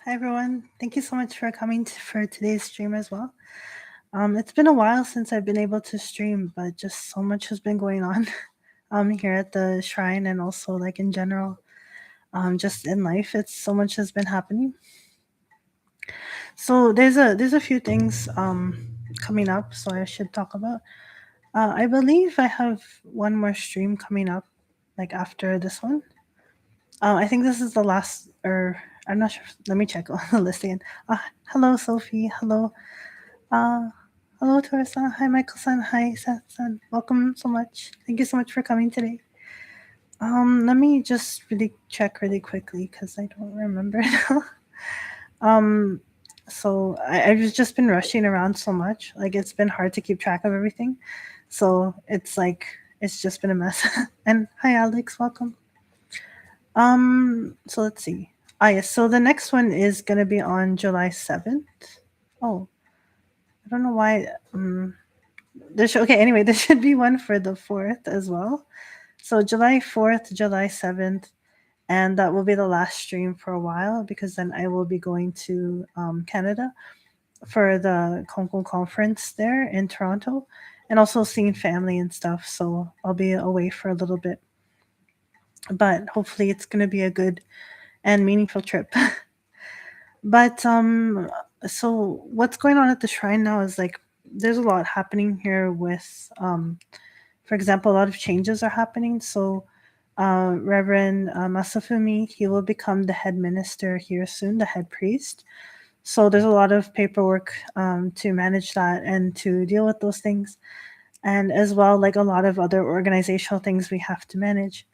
Hi everyone. Thank you so much for coming for today's stream as well. It's been a while since I've been able to stream, but just so much has been going on here at the shrine and also like in general, just in life. It's so much has been happening. So there's a few things coming up, so I should talk about. I believe I have one more stream coming up, like after this one. I think this is the last, or I'm not sure. Let me check on the list again. Hello, Sophie. Hello. Uh, Hello, Tora-san. Hi, Michael-san. Hi, Seth-san. Welcome so much. Thank you so much for coming today. Let me just really check really quickly because I don't remember now. um, I've just been rushing around so much. Like it's been hard to keep track of everything. So it's like it's just been a mess. And hi, Alex. Welcome. So let's see. Yes. So the next one is gonna be on July 7th. Oh, I don't know why. Okay, anyway, there should be one for the 4th as well. So July 4th, July 7th, and that will be the last stream for a while because then I will be going to Canada for the Konko conference there in Toronto and also seeing family and stuff. So I'll be away for a little bit. But hopefully it's going to be a good and meaningful trip. But so what's going on at the shrine now is like there's a lot happening here with for example, a lot of changes are happening. So, Reverend Masafumi, he will become the head minister here soon, the head priest. So, there's a lot of paperwork to manage that and to deal with those things. And as well, like a lot of other organizational things we have to manage.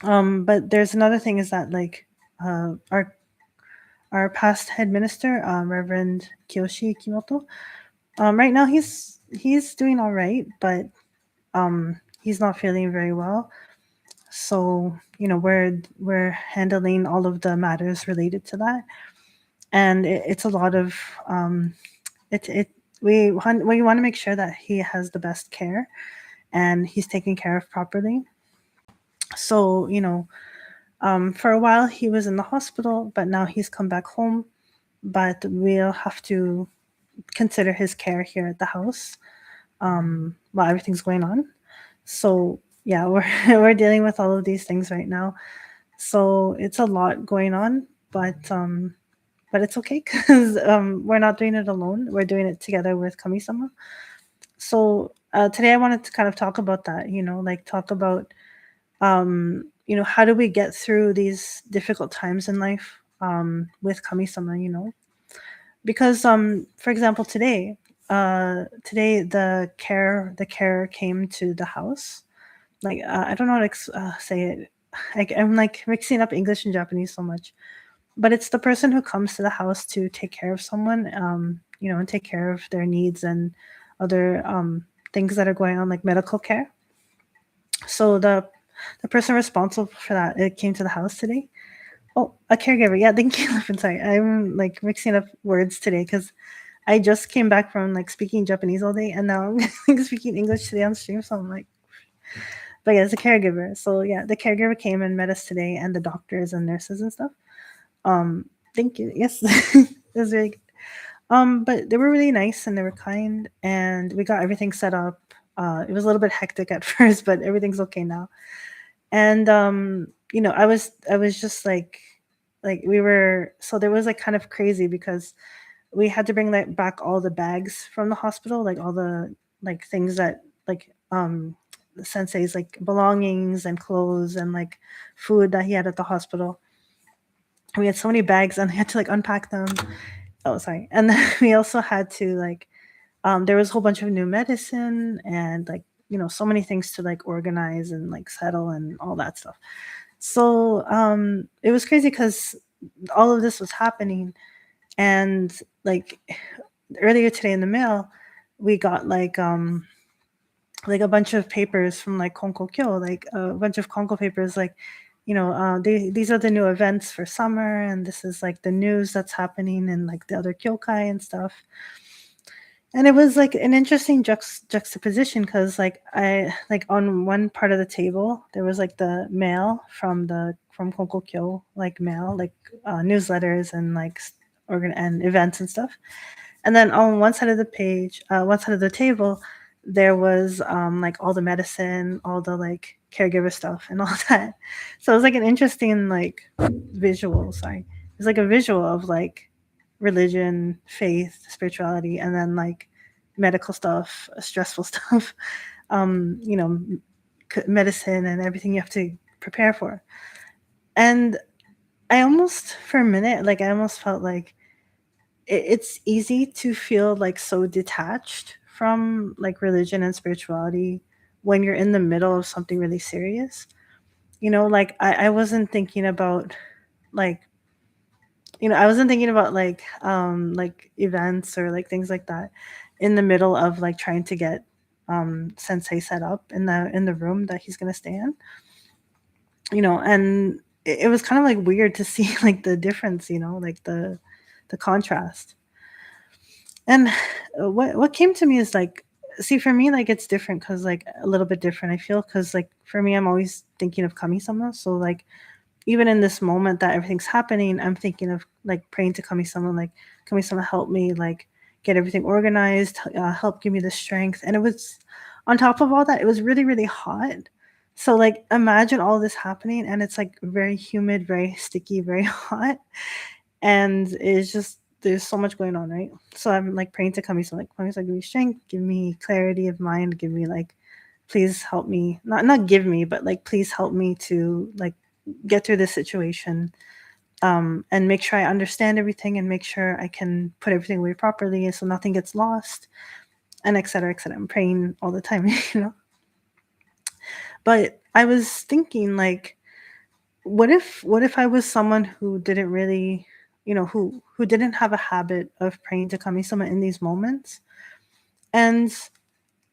But there's another thing is that, like, our past head minister, Reverend Kiyoshi Kimoto, right now he's doing all right, but he's not feeling very well. So we're handling all of the matters related to that, and it's a lot of it. We want to make sure that he has the best care and he's taken care of properly. So for a while he was in the hospital, but now he's come back home. But we'll have to consider his care here at the house while everything's going on. So yeah, we're we're dealing with all of these things right now. So it's a lot going on, but it's okay because we're not doing it alone. We're doing it together with Kami-sama. So today I wanted to kind of talk about that. Like talk about how do we get through these difficult times in life with Kami-sama. Because for example today the care came to the house. Like I don't know how to say it. I'm like mixing up English and Japanese so much, but it's the person who comes to the house to take care of someone, and take care of their needs and other things that are going on, like medical care. So the person responsible for that, it came to the house today. Oh, a caregiver. Yeah, thank you. I'm sorry. I'm like mixing up words today because I just came back from like speaking Japanese all day, and now I'm like, speaking English today on stream. So I'm like, but yeah, it's a caregiver. So yeah, the caregiver came and met us today, and the doctors and nurses and stuff. Thank you. Yes, it was very good. But they were really nice and they were kind, and we got everything set up. It was a little bit hectic at first, but everything's okay now. And I was just like we were. So there was like kind of crazy because we had to bring like back all the bags from the hospital, like all the like things that like the sensei's like belongings and clothes and like food that he had at the hospital. We had so many bags and I had to like unpack them. Oh, sorry. And then we also had to like there was a whole bunch of new medicine and like so many things to like organize and like settle and all that stuff. So it was crazy because all of this was happening, and like earlier today in the mail we got like a bunch of papers from like Konko Kyo, like a bunch of Konko papers, like these are the new events for summer, and this is like the news that's happening and like the other kyokai and stuff. And it was like an interesting juxtaposition because I like on one part of the table there was like the mail from Konko like mail like newsletters and like organ and events and stuff. And then on one side of the one side of the table, there was like all the medicine, all the like caregiver stuff, and all that. So it was like an interesting like visual. Sorry, it was like a visual of like religion, faith, spirituality, and then like medical stuff, stressful stuff, you know, medicine and everything you have to prepare for. And I almost, for a minute, like I almost felt like it's easy to feel like so detached from like religion and spirituality when you're in the middle of something really serious. Like I wasn't thinking about like I wasn't thinking about like events or like things like that in the middle of like trying to get sensei set up in the room that he's gonna stay in. And it was kind of like weird to see like the difference, like the contrast. And what came to me is like, see, for me, like it's different because like a little bit different. I feel because like for me, I'm always thinking of kami-sama. So like even in this moment that everything's happening, I'm thinking of like praying to kami-sama, like kami-sama help me like get everything organized, help give me the strength. And it was on top of all that, it was really really hot. So like imagine all this happening, and it's like very humid, very sticky, very hot, and it's just there's so much going on, right? So I'm like praying to Kami-sama, like Kami-sama, give me strength, give me clarity of mind, give me like, please help me, not give me, but like please help me to like get through this situation, and make sure I understand everything and make sure I can put everything away properly so nothing gets lost, and etc. etc. I'm praying all the time, But I was thinking like, what if I was someone who didn't really, who didn't have a habit of praying to Kami-sama in these moments, and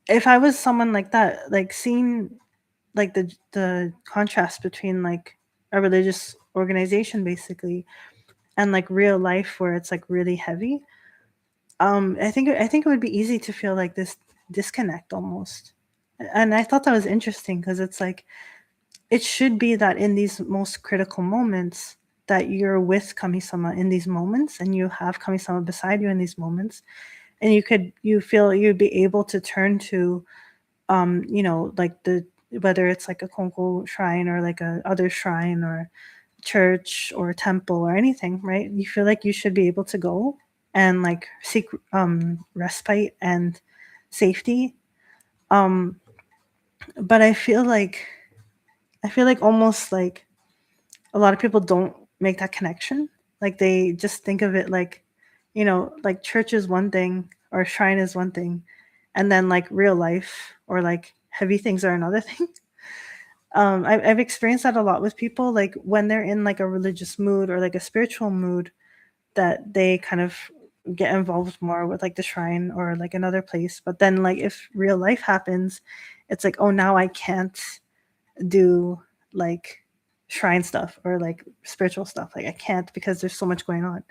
if I was someone like that, like seeing like the contrast between like a religious organization basically and like real life where it's like really heavy, I think it would be easy to feel like this disconnect almost. And I thought that was interesting because it's like it should be that in these most critical moments that you're with Kami-sama in these moments and you have Kami-sama beside you in these moments, and you feel you'd be able to turn to like the whether it's like a Konko shrine or like a other shrine or church or temple or anything, right? You feel like you should be able to go and like seek respite and safety. um but I feel like almost like a lot of people don't make that connection. Like they just think of it like, like church is one thing or shrine is one thing, and then like real life or like heavy things are another thing. I've experienced that a lot with people, like when they're in like a religious mood or like a spiritual mood, that they kind of get involved more with like the shrine or like another place. But then like if real life happens, it's like, oh, now I can't do like shrine stuff or like spiritual stuff. Like I can't because there's so much going on.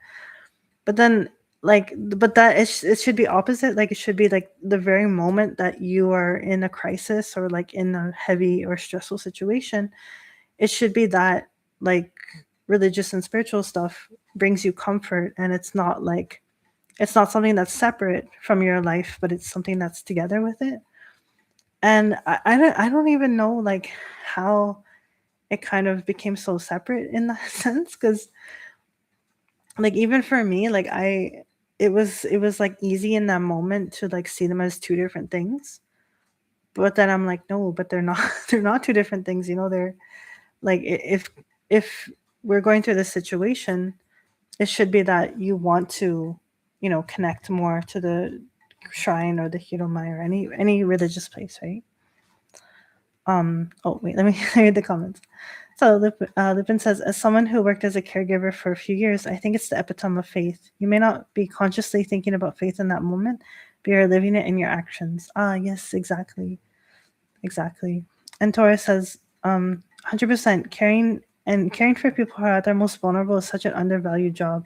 But then but that it should be opposite. Like it should be like the very moment that you are in a crisis or like in a heavy or stressful situation, it should be that like religious and spiritual stuff brings you comfort, and it's not something that's separate from your life, but it's something that's together with it. And I don't even know like how it kind of became so separate in that sense, because like even for me, like it was like easy in that moment to like see them as two different things. But then I'm like, no, but they're not they're not two different things, they're like if we're going through this situation, it should be that you want to, connect more to the shrine or the hiromai or any religious place, right? Oh wait, let me read the comments. So Lupin says, as someone who worked as a caregiver for a few years, I think it's the epitome of faith. You may not be consciously thinking about faith in that moment, but you're living it in your actions. Ah, yes, exactly. Exactly. And Torres says, 100% caring for people who are at their most vulnerable is such an undervalued job.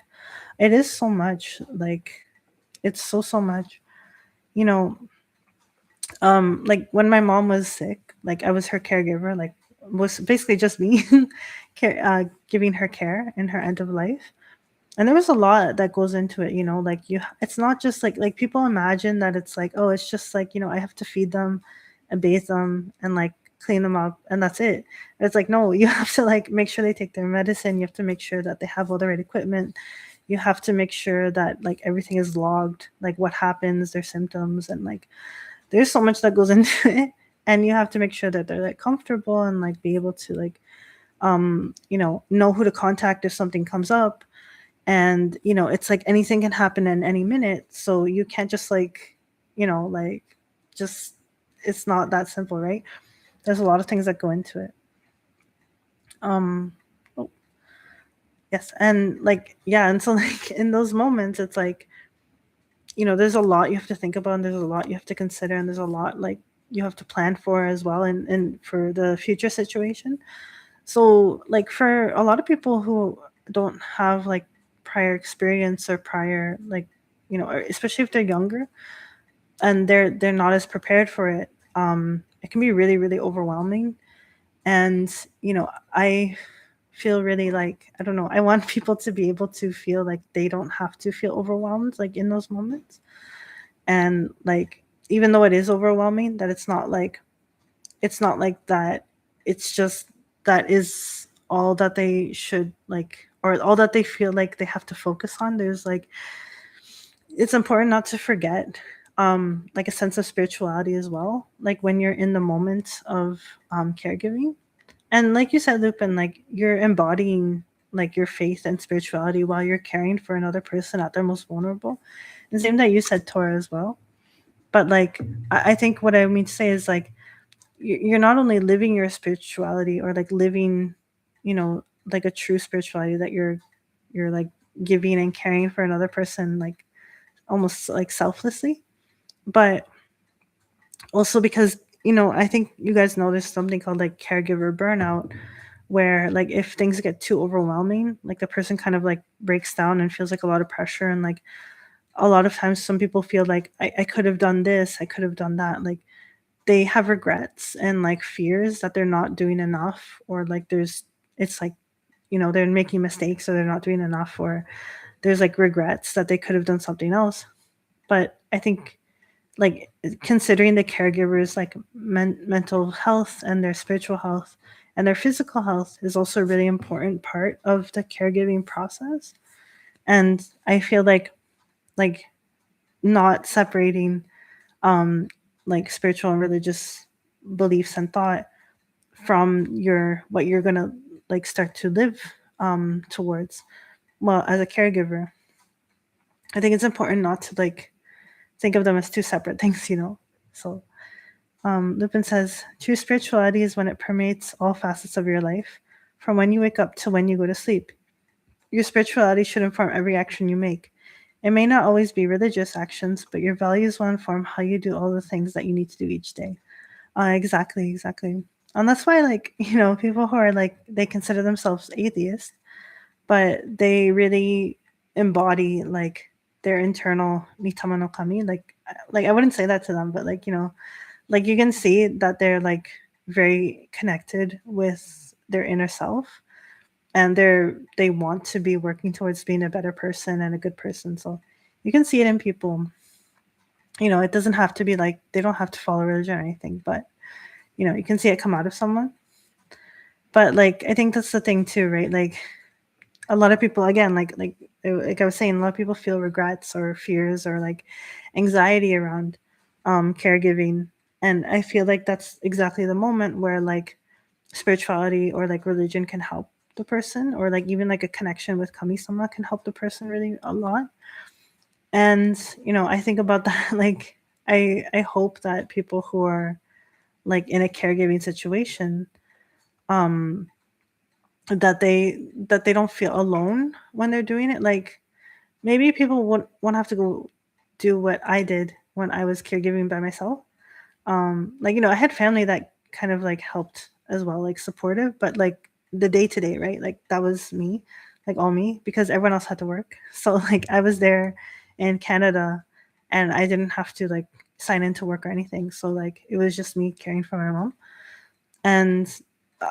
It is so much. Like, it's so much. you know, like when my mom was sick, like I was her caregiver, like was basically just me giving her care in her end of life. And there was a lot that goes into it, like it's not just like people imagine that it's like, oh, it's just like, I have to feed them and bathe them and like clean them up and that's it. And it's like, no, you have to like make sure they take their medicine. You have to make sure that they have all the right equipment. You have to make sure that like everything is logged, like what happens, their symptoms, and like there's so much that goes into it. And you have to make sure that they're like comfortable and like be able to like know who to contact if something comes up. And it's like anything can happen in any minute, so you can't just like like just it's not that simple, right? There's a lot of things that go into it. um oh, yes. And like, yeah, and so like in those moments it's like there's a lot you have to think about, and there's a lot you have to consider, and there's a lot like you have to plan for as well, and for the future situation. So like for a lot of people who don't have like prior experience or prior like or especially if they're younger and they're not as prepared for it, it can be really really overwhelming. And I feel really like, I don't know, I want people to be able to feel like they don't have to feel overwhelmed like in those moments. And like even though it is overwhelming, that it's not like that. It's just that is all that they should like, or all that they feel like they have to focus on. There's like, it's important not to forget like a sense of spirituality as well, like when you're in the moment of caregiving. And like you said, Lupin, like you're embodying like your faith and spirituality while you're caring for another person at their most vulnerable. And same that you said, Tora, as well. But like I think what I mean to say is like you're not only living your spirituality, or like living like a true spirituality, that you're like giving and caring for another person like almost like selflessly, but also because I think you guys know there's something called like caregiver burnout, where like if things get too overwhelming, like the person kind of like breaks down and feels like a lot of pressure. And like a lot of times some people feel like I could have done this, I could have done that. Like they have regrets and like fears that they're not doing enough, or like it's like they're making mistakes, or they're not doing enough, or there's like regrets that they could have done something else. But I think like considering the caregivers like mental health and their spiritual health and their physical health is also a really important part of the caregiving process. And I feel like not separating um like spiritual and religious beliefs and thought from your what you're gonna like start to live towards, well, as a caregiver. I think it's important not to like think of them as two separate things. So Lupin says, true spirituality is when it permeates all facets of your life, from when you wake up to when you go to sleep. Your spirituality should inform every action you make. It may not always be religious actions, but your values will inform how you do all the things that you need to do each day. Exactly, exactly. And that's why, like, people who are like, they consider themselves atheists, but they really embody like their internal mitama no kami. Like I wouldn't say that to them, but like, like you can see that they're like very connected with their inner self, and they want to be working towards being a better person and a good person. So you can see it in people. It doesn't have to be like they don't have to follow religion or anything, but you can see it come out of someone. But like I think that's the thing too, right? Like a lot of people, again, like I was saying, a lot of people feel regrets or fears or like anxiety around caregiving. And I feel like that's exactly the moment where like spirituality or like religion can help the person, or like even like a connection with kami-sama can help the person really a lot. And I think about that like I hope that people who are like in a caregiving situation, um that they don't feel alone when they're doing it. Like maybe people won't have to go do what I did when I was caregiving by myself. Like I had family that kind of like helped as well, like supportive, but like the day to day, right? Like that was me, like all me, because everyone else had to work. So like I was there in Canada, and I didn't have to like sign into work or anything. So like it was just me caring for my mom. And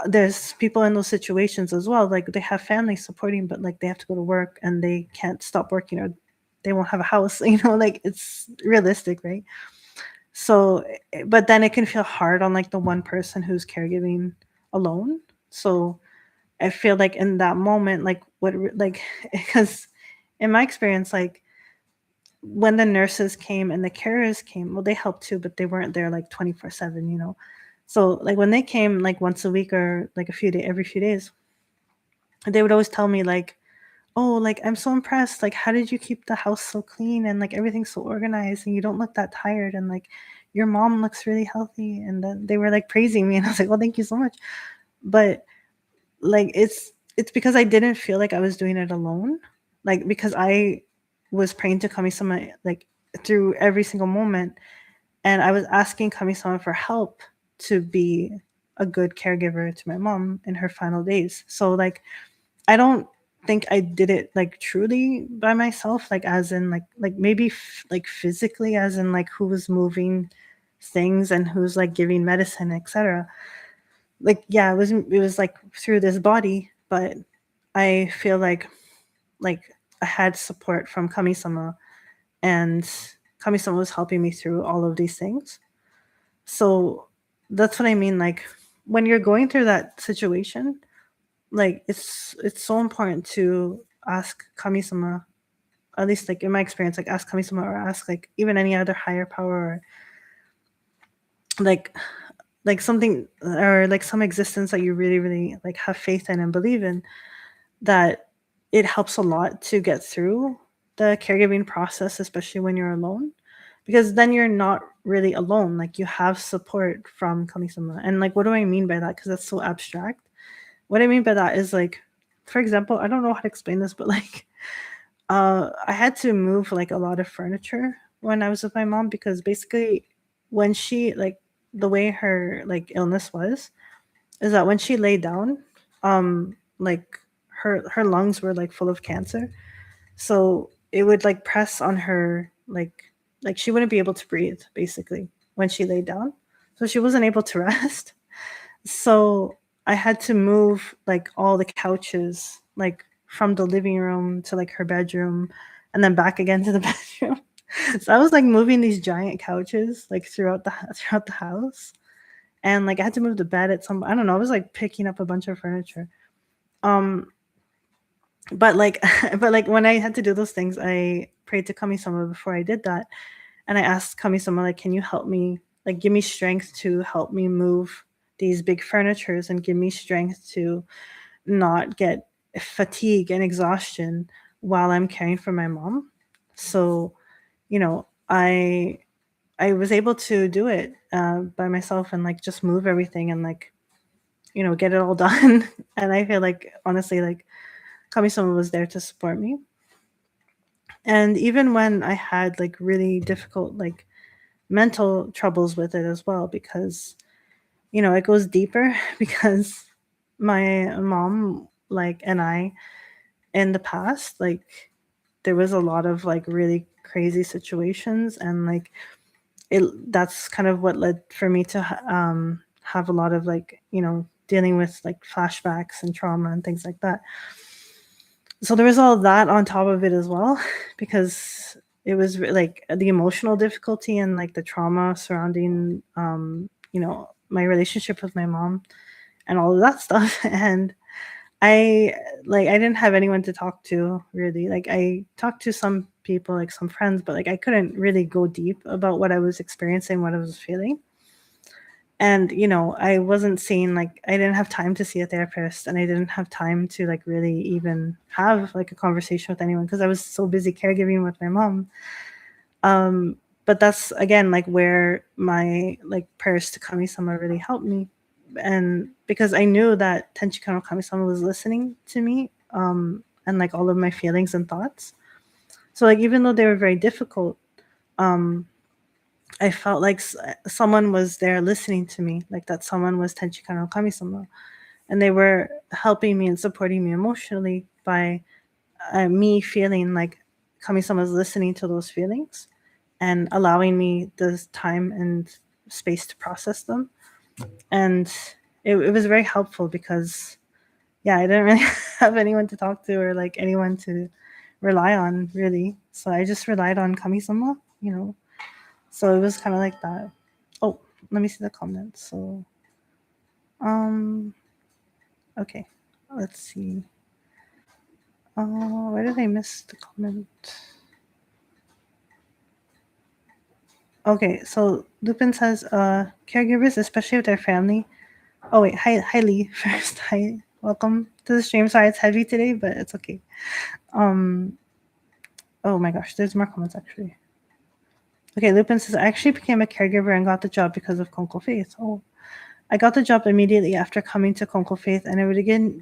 there's people in those situations as well. Like they have family supporting, but like they have to go to work and they can't stop working, or they won't have a house. Like it's realistic, right? So, but then it can feel hard on like the one person who's caregiving alone. So I feel like in that moment, like like, because in my experience, like when the nurses came and the carers came, well, they helped too, but they weren't there like 24/7. So like when they came like once a week or like every few days, they would always tell me like, oh, like I'm so impressed. Like, how did you keep the house so clean and like everything's so organized and you don't look that tired, and like your mom looks really healthy. And then they were like praising me, and I was like, well, thank you so much. But like it's because I didn't feel like I was doing it alone. Like because I was praying to Kami-sama like through every single moment, and I was asking Kami-sama for help to be a good caregiver to my mom in her final days. So like I don't think I did it like truly by myself, like as in like maybe like physically, as in like who was moving things and who's like giving medicine, etc. Like yeah, it was like through this body, but I feel like I had support from Kami-sama, and Kami-sama was helping me through all of these things. So that's what I mean. Like when you're going through that situation, like it's so important to ask Kami-sama, at least like in my experience, like ask Kami-sama or ask like even any other higher power, or like something, or like some existence that you really really like have faith in and believe in, that it helps a lot to get through the caregiving process, especially when you're alone, because then you're not really alone. Like you have support from Kami-sama. And like what do I mean by that? Because that's so abstract. What I mean by that is like, for example, I don't know how to explain this, but like I had to move like a lot of furniture when I was with my mom, because basically when she like, the way her like illness was is that when she lay down, like her lungs were like full of cancer. So it would like press on her, like she wouldn't be able to breathe basically when she laid down. So she wasn't able to rest. So I had to move like all the couches, like from the living room to like her bedroom, and then back again to the bedroom. So I was like moving these giant couches like throughout the house, and like I had to move the bed at some. I don't know. I was like picking up a bunch of furniture. Um, but like, but like when I had to do those things, I prayed to Kami-sama before I did that, and I asked Kami-sama like, "Can you help me? Like, give me strength to help me move these big furnitures, and give me strength to not get fatigue and exhaustion while I'm caring for my mom." So, I was able to do it by myself, and like just move everything, and like get it all done. And I feel like honestly, like Kami-sama was there to support me. And even when I had like really difficult like mental troubles with it as well, because it goes deeper because my mom like and I in the past, like there was a lot of like really crazy situations, and like that's kind of what led for me to have a lot of like dealing with like flashbacks and trauma and things like that. So there was all that on top of it as well, because it was like the emotional difficulty and like the trauma surrounding my relationship with my mom and all of that stuff. And I didn't have anyone to talk to really. Like I talked to some people, like some friends, but like I couldn't really go deep about what I was experiencing, what I was feeling. And I wasn't seeing, like I didn't have time to see a therapist, and I didn't have time to like really even have like a conversation with anyone, because I was so busy caregiving with my mom. But that's again like where my like prayers to Kami-sama really helped me, and because I knew that Tenchikano Kami-sama was listening to me, and like all of my feelings and thoughts. So like even though they were very difficult, I felt like someone was there listening to me, like that someone was Tenchikano Kami-sama, and they were helping me and supporting me emotionally by me feeling like Kami-sama was listening to those feelings, and allowing me the time and space to process them. And it was very helpful because, yeah, I didn't really have anyone to talk to or like anyone to rely on really. So I just relied on Kami-sama, you know. So it was kind of like that. Oh, let me see the comments. So, um, okay, let's see. Where did I miss the comment? Okay, so Lupin says, caregivers, especially with their family. Oh wait, hi Lee first. Hi, welcome to the stream. Sorry it's heavy today, but it's okay. Oh my gosh, there's more comments actually. Okay, Lupin says, I actually became a caregiver and got the job because of Konko Faith. Oh, I got the job immediately after coming to Konko Faith, and I would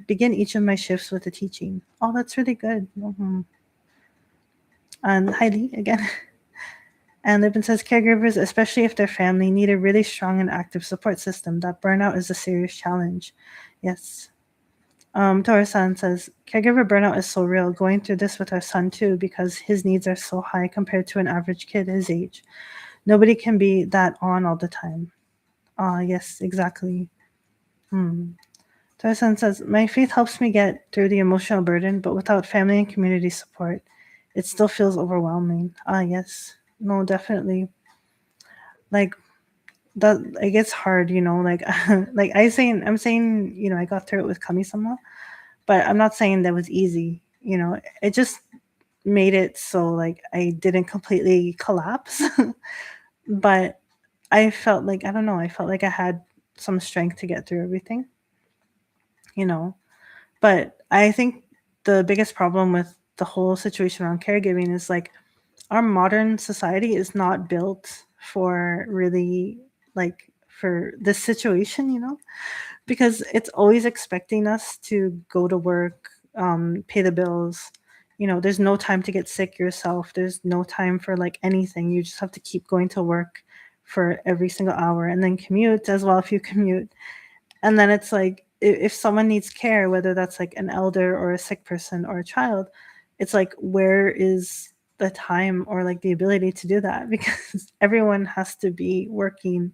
begin each of my shifts with the teaching. Oh, that's really good. And hi Lee again. And Lupin says, caregivers, especially if their family, need a really strong and active support system. That burnout is a serious challenge. Yes. Tora-san says, caregiver burnout is so real. Going through this with our son too, because his needs are so high compared to an average kid his age. Nobody can be that on all the time. Yes, exactly. Tora-san says, my faith helps me get through the emotional burden, but without family and community support, it still feels overwhelming. Yes. No, definitely. Like, that it gets hard, you know, like like I'm saying, you know, I got through it with Kami-sama, but I'm not saying that was easy, you know. It just made it so like I didn't completely collapse. But I felt like, I don't know, I felt like I had some strength to get through everything, you know. But I think the biggest problem with the whole situation around caregiving is like our modern society is not built for really like for this situation, you know, because it's always expecting us to go to work, pay the bills. You know, there's no time to get sick yourself. There's no time for like anything. You just have to keep going to work for every single hour and then commute as well if you commute. And then it's like if someone needs care, whether that's like an elder or a sick person or a child, it's like where is the time or like the ability to do that? Because everyone has to be working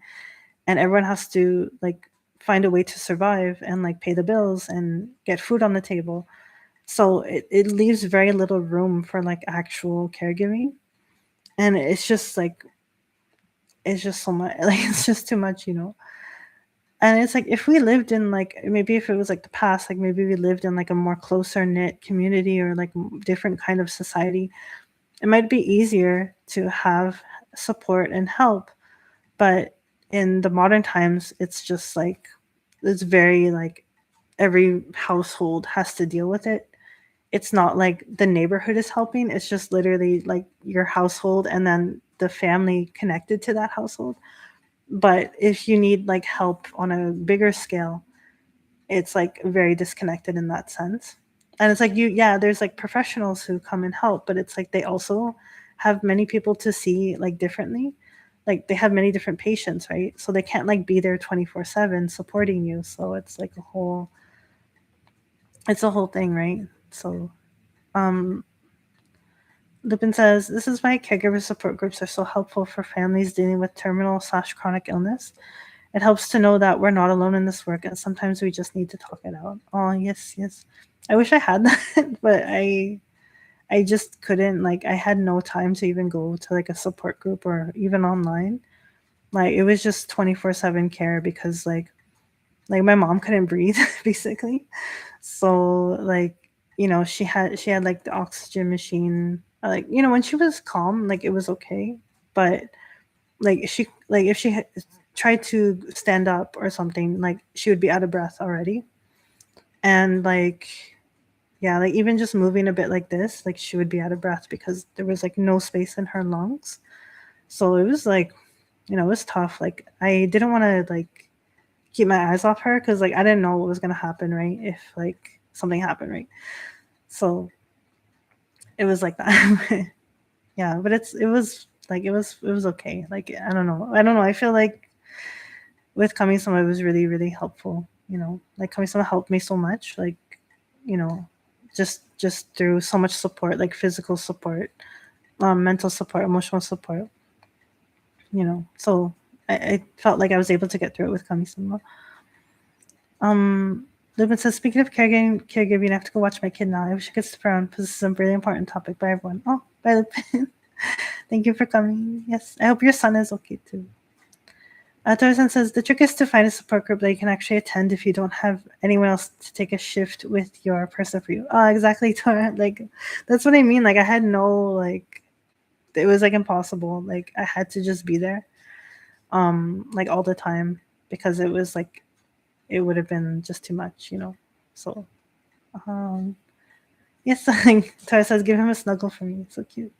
and everyone has to like find a way to survive and like pay the bills and get food on the table. So it leaves very little room for like actual caregiving. And it's just so much, like it's just too much, you know. And it's like if we lived in like maybe if it was like the past, like maybe we lived in like a more closer knit community or like different kind of society, it might be easier to have support and help. But in the modern times, it's just like it's very like every household has to deal with it. It's not like the neighborhood is helping. It's just literally like your household and then the family connected to that household. But if you need like help on a bigger scale, it's like very disconnected in that sense. And it's like there's like professionals who come and help, but it's like they also have many people to see like differently. Like they have many different patients, right? So they can't like be there 24/7 supporting you. So it's like it's a whole thing, right? So Lupin says, this is why caregiver support groups are so helpful for families dealing with terminal/chronic illness. It helps to know that we're not alone in this work, and sometimes we just need to talk it out. Oh, yes, yes. I wish I had that, but I just couldn't. Like, I had no time to even go to like a support group or even online. Like, it was just 24/7 care because like my mom couldn't breathe basically. So like, you know, she had like the oxygen machine. Like, you know, when she was calm, like it was okay, but like she like if she had tried to stand up or something, like she would be out of breath already. And like yeah, like even just moving a bit like this, like she would be out of breath because there was like no space in her lungs. So it was like, you know, it was tough. Like I didn't want to like keep my eyes off her because like I didn't know what was gonna happen, right? If like something happened, right? So it was like that. Yeah, but it was okay. Like I don't know. I feel like with Kami-sama, it was really really helpful. You know, like Kami-sama helped me so much. Like, you know, just through so much support, like physical support, mental support, emotional support. So I felt like I was able to get through it with Kami-sama. Um, Lupin says, speaking of caregiving, I have to go watch my kid now. I wish I could stick around because this is a really important topic by everyone. Oh, bye, Lupin. Thank you for coming. Yes, I hope your son is okay too. Tarzan says, the trick is to find a support group that you can actually attend if you don't have anyone else to take a shift with your person for you. Exactly, Tor. Like, that's what I mean. Like, I had no, like, it was, like, impossible. Like, I had to just be there, like, all the time because it was, like, it would have been just too much. So, um, yes, Tor says, give him a snuggle for me. It's so cute.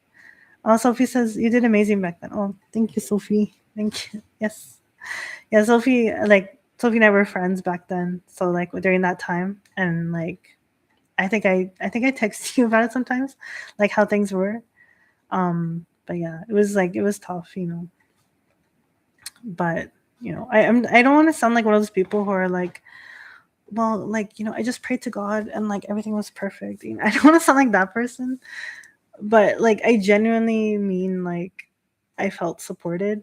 Sophie says, you did amazing back then. Oh, thank you, Sophie. Thank you. Yes. Yeah, Sophie and I were friends back then. So like during that time, and like I think I text you about it sometimes, like how things were. But yeah, it was tough. But I don't want to sound like one of those people who are like, well, like I just prayed to God and like everything was perfect. I don't want to sound like that person, but like I genuinely mean like I felt supported.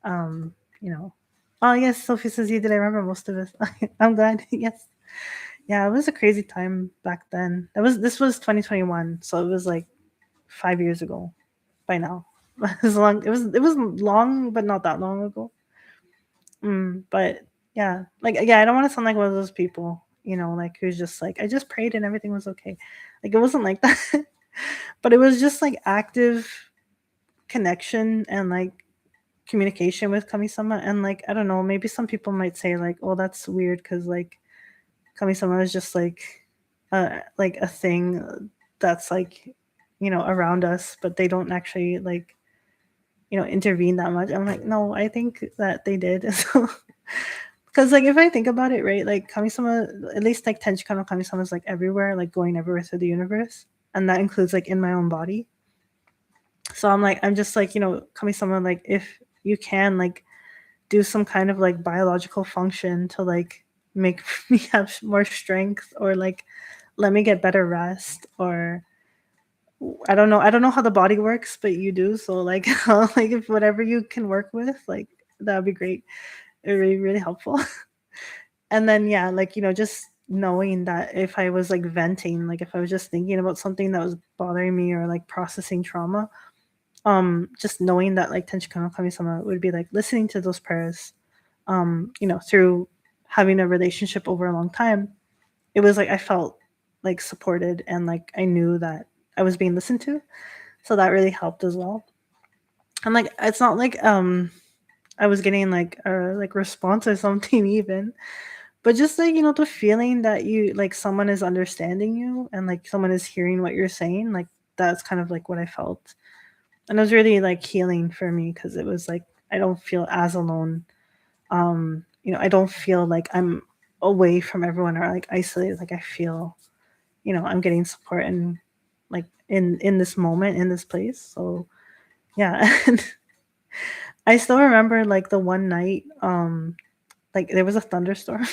Um, you know. Oh yes, Sophie says you did. I remember most of it. I'm glad. Yes. Yeah, it was a crazy time back then. This was 2021, so it was like 5 years ago by now. It was long. It was long, but not that long ago. But yeah, like yeah, I don't want to sound like one of those people, like who's just like I just prayed and everything was okay. Like it wasn't like that, but it was just like active connection and like communication with Kami-sama. And like I don't know, maybe some people might say like, oh, that's weird because like Kami-sama is just like a thing that's like around us, but they don't actually like intervene that much. I'm like, no, I think that they did. So because like if I think about it, right, like Kami-sama, at least like Tenchikano Kami-sama is like everywhere, like going everywhere through the universe, and that includes like in my own body. So I'm just like Kami-sama, like if you can like do some kind of like biological function to like make me have more strength, or like let me get better rest, or I don't know how the body works, but you do. So like like if whatever you can work with, like that would be great. It would be really helpful. And then yeah, like just knowing that if I was like venting, like if I was just thinking about something that was bothering me or like processing trauma, just knowing that like Tenchikano Kami-sama would be like listening to those prayers, through having a relationship over a long time, it was like I felt like supported and like I knew that I was being listened to. So that really helped as well. And like it's not like I was getting like a like response or something even, but just like the feeling that you like someone is understanding you and like someone is hearing what you're saying, like that's kind of like what I felt. And it was really like healing for me because it was like I don't feel as alone. I don't feel like I'm away from everyone or like isolated. Like I feel I'm getting support and like in this moment in this place. So yeah. And I still remember like the one night like there was a thunderstorm.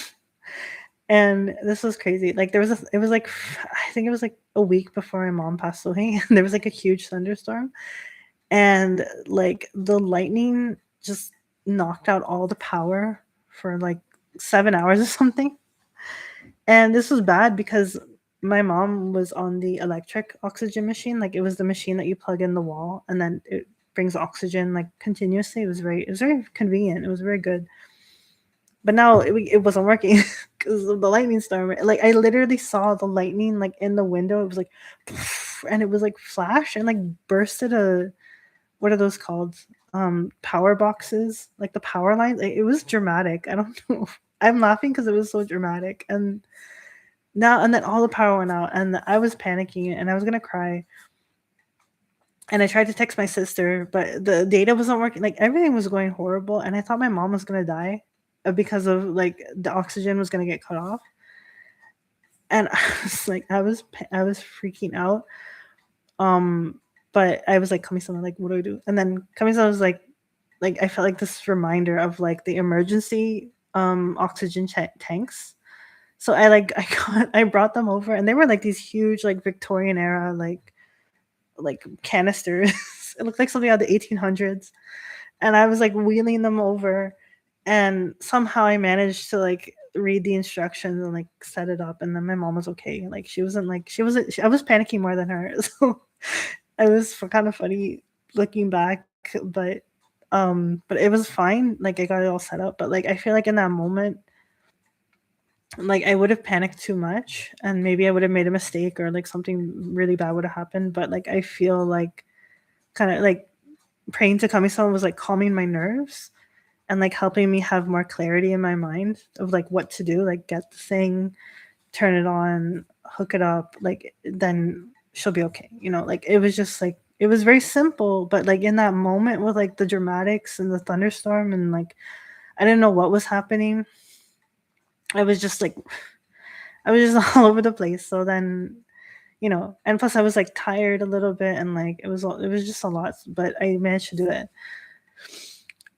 And this was crazy. Like it was like I think it was like a week before my mom passed away, and there was like a huge thunderstorm, and like the lightning just knocked out all the power for like 7 hours or something. And this was bad because my mom was on the electric oxygen machine. Like it was the machine that you plug in the wall and then it brings oxygen like continuously. It was very convenient. It was very good. But now it wasn't working because of the lightning storm. Like I literally saw the lightning like in the window. It was like, and it was like flash and like bursted a, what are those called? Power boxes, like the power lines. It was dramatic. I don't know. I'm laughing because it was so dramatic. And then all the power went out, and I was panicking, and I was gonna cry. And I tried to text my sister, but the data wasn't working. Like everything was going horrible, and I thought my mom was gonna die because of like the oxygen was gonna get cut off. And I was like, I was freaking out. But I was like, Kami-sama, like, what do I do? And then Kami-sama was like I felt like this reminder of like the emergency oxygen tanks. So I brought them over, and they were like these huge like Victorian era like canisters. It looked like something out of the 1800s. and I was like wheeling them over, and somehow I managed to like read the instructions and like set it up, and then my mom was okay. Like I was panicking more than her. So it was kind of funny looking back, but it was fine. Like I got it all set up, but like I feel like in that moment, like I would have panicked too much, and maybe I would have made a mistake, or like something really bad would have happened. But like I feel like kind of like praying to Kami-sama was like calming my nerves and like helping me have more clarity in my mind of like what to do, like get the thing, turn it on, hook it up, like then she'll be okay. Like it was just like it was very simple, but like in that moment with like the dramatics and the thunderstorm and like I didn't know what was happening. I was just like I was just all over the place. So then, and plus I was like tired a little bit and like it was just a lot, but I managed to do it.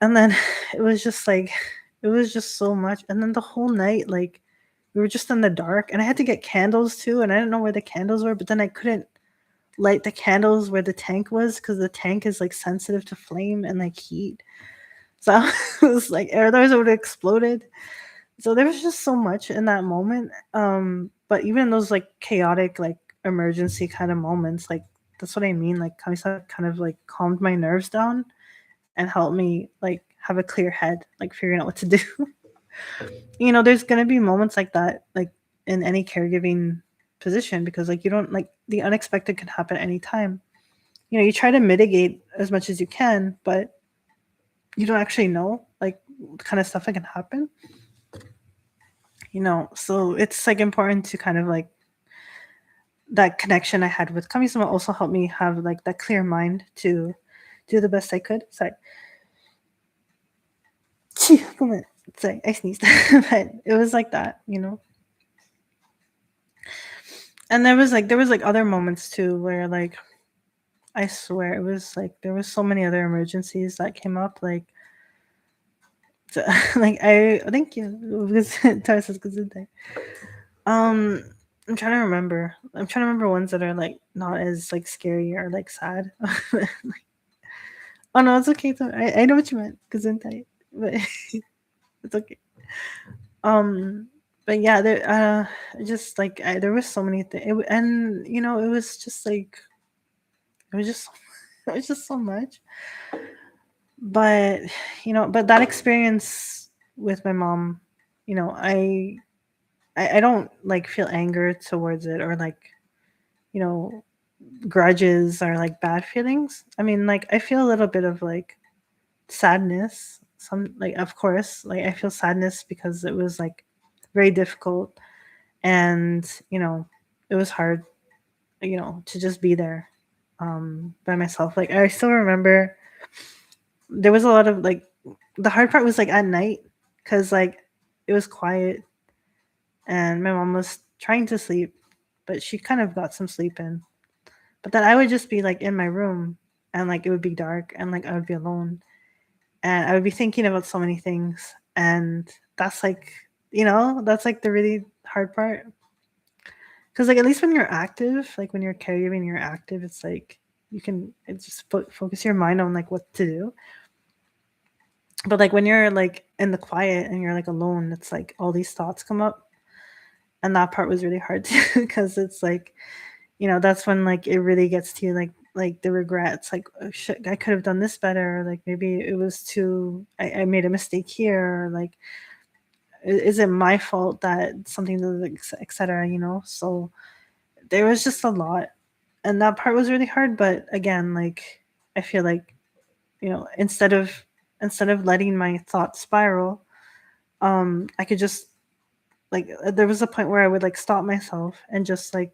And then it was just like it was just so much. And then the whole night, like we were just in the dark, and I had to get candles too, and I didn't know where the candles were, but then I couldn't light the candles where the tank was because the tank is like sensitive to flame and like heat. So it was like otherwise it would have exploded. So there was just so much in that moment. But even in those like chaotic, like emergency kind of moments, like that's what I mean. Like Kamisa kind of like calmed my nerves down and helped me like have a clear head, like figuring out what to do. There's gonna be moments like that, like in any caregiving position, because like you don't like the unexpected can happen anytime. You try to mitigate as much as you can, but you don't actually know like what kind of stuff that can happen. So it's like important to kind of like that connection I had with Kami-sama also helped me have like that clear mind to do the best I could. Sorry. Sorry, I sneezed. But it was like that. And there was like other moments too where like I swear it was like there was so many other emergencies that came up like like I thank you because Tarsus Gesundheit. I'm trying to remember. I'm trying to remember ones that are like not as like scary or like sad. Like, oh no, it's okay. I know what you meant, Gesundheit, but it's okay. Um, but yeah, just like there was so many things, and it was just like it was just it was just so much. But but that experience with my mom, I don't like feel anger towards it or like you know grudges or like bad feelings. I mean, like I feel a little bit of like sadness. Some like of course, like I feel sadness because it was like very difficult, and it was hard, to just be there by myself. Like I still remember there was a lot of like the hard part was like at night because like it was quiet and my mom was trying to sleep, but she kind of got some sleep in. But then I would just be like in my room and like it would be dark and like I would be alone and I would be thinking about so many things. And that's like, that's like the really hard part. Because like at least when you're active, like when you're caregiving, you're active, it's like you can just focus your mind on like what to do. But like when you're like in the quiet and you're like alone, it's like all these thoughts come up. And that part was really hard too because it's like that's when like it really gets to you, like the regrets, like oh, shit, I could have done this better, like maybe it was too I made a mistake here, or like is it my fault that something etc. So there was just a lot, and that part was really hard. But again, like I feel like instead of letting my thoughts spiral, I could just like there was a point where I would like stop myself and just like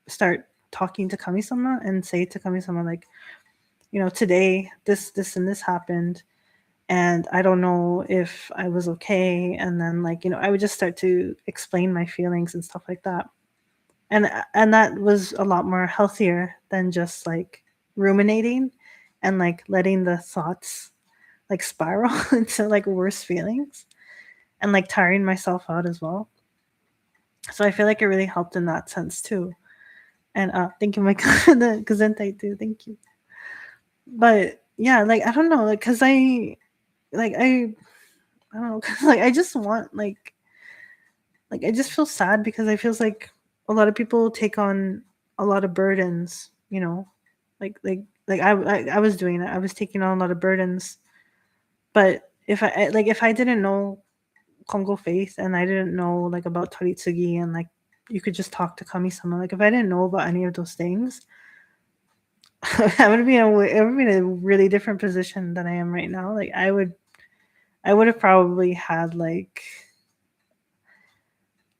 start talking to Kami-sama and say to Kami-sama like, today this and this happened and I don't know if I was okay. And then like, I would just start to explain my feelings and stuff like that. And that was a lot more healthier than just like ruminating and like letting the thoughts like spiral into like worse feelings and like tiring myself out as well. So I feel like it really helped in that sense too. And thank you, Michael, the Gesundheit too. Thank you. But yeah, like I don't know, like because like I don't know, 'cause, like I just want like I just feel sad because I feels like a lot of people take on a lot of burdens, you know, I was doing it. I was taking on a lot of burdens, but if I didn't know Kongo Faith and I didn't know like about Toritsugi and like you could just talk to Kami-sama, like if I didn't know about any of those things, I would be I would be in a really different position than I am right now. Like I would have probably had like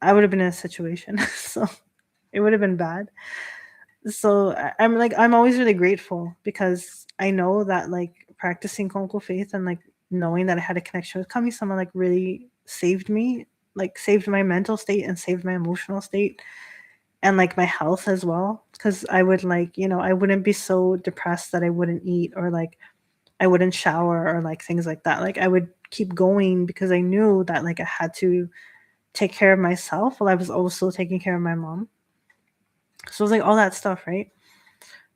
I would have been in a situation, so it would have been bad. So I'm like I'm always really grateful because I know that like practicing Konko Faith and like knowing that I had a connection with Kami-sama like really saved me, like saved my mental state and saved my emotional state and like my health as well. Because I would like I wouldn't be so depressed that I wouldn't eat or like I wouldn't shower or like things like that. Like I would keep going because I knew that like I had to take care of myself while I was also taking care of my mom. So it was like all that stuff, right?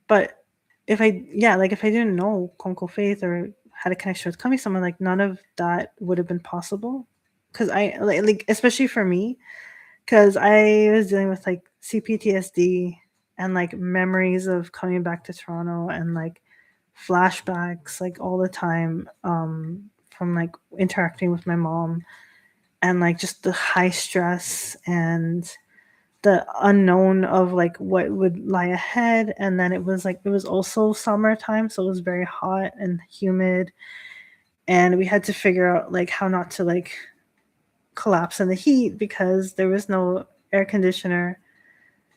But if I didn't know Konko Faith or had a connection with Kami-sama, like none of that would have been possible. Cause I like especially for me, because I was dealing with like CPTSD and like memories of coming back to Toronto and like flashbacks like all the time from like interacting with my mom and like just the high stress and the unknown of like what would lie ahead. And then it was also summertime, so it was very hot and humid, and we had to figure out like how not to like collapse in the heat because there was no air conditioner.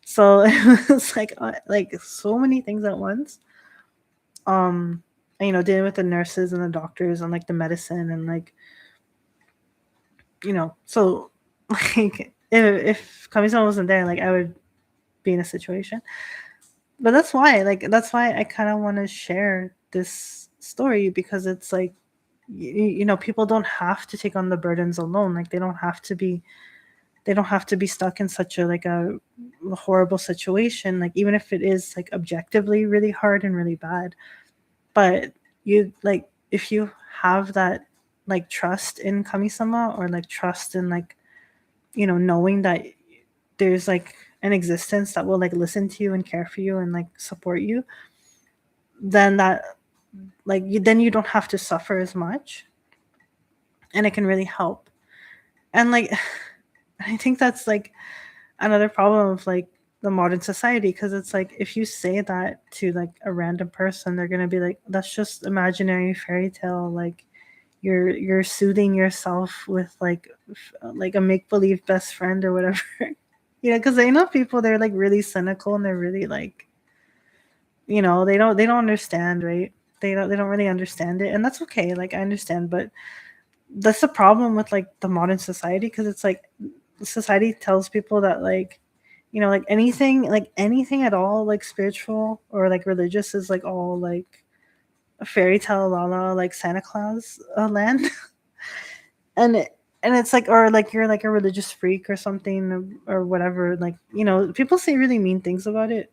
So it was like so many things at once. And, dealing with the nurses and the doctors and like the medicine and like so like if Kami-sama wasn't there, like I would be in a situation. But that's why I kind of want to share this story because it's like people don't have to take on the burdens alone. Like they don't have to be stuck in such a like a horrible situation, like even if it is like objectively really hard and really bad. But you like if you have that like trust in Kami-sama or like trust in like knowing that there's like an existence that will like listen to you and care for you and like support you, then that then you don't have to suffer as much, and it can really help. And like I think that's like another problem of like the modern society, because it's like if you say that to like a random person, they're gonna be like, that's just imaginary fairy tale, like you're soothing yourself with like a make-believe best friend or whatever. Because I know people, they're like really cynical and they're really like they don't understand, right? They don't really understand it, and that's okay. Like I understand, but that's the problem with like the modern society, because it's like society tells people that like anything at all like spiritual or like religious is like all like a fairy tale, la la, like Santa Claus land. And it's like, or like you're like a religious freak or something or whatever, like people say really mean things about it.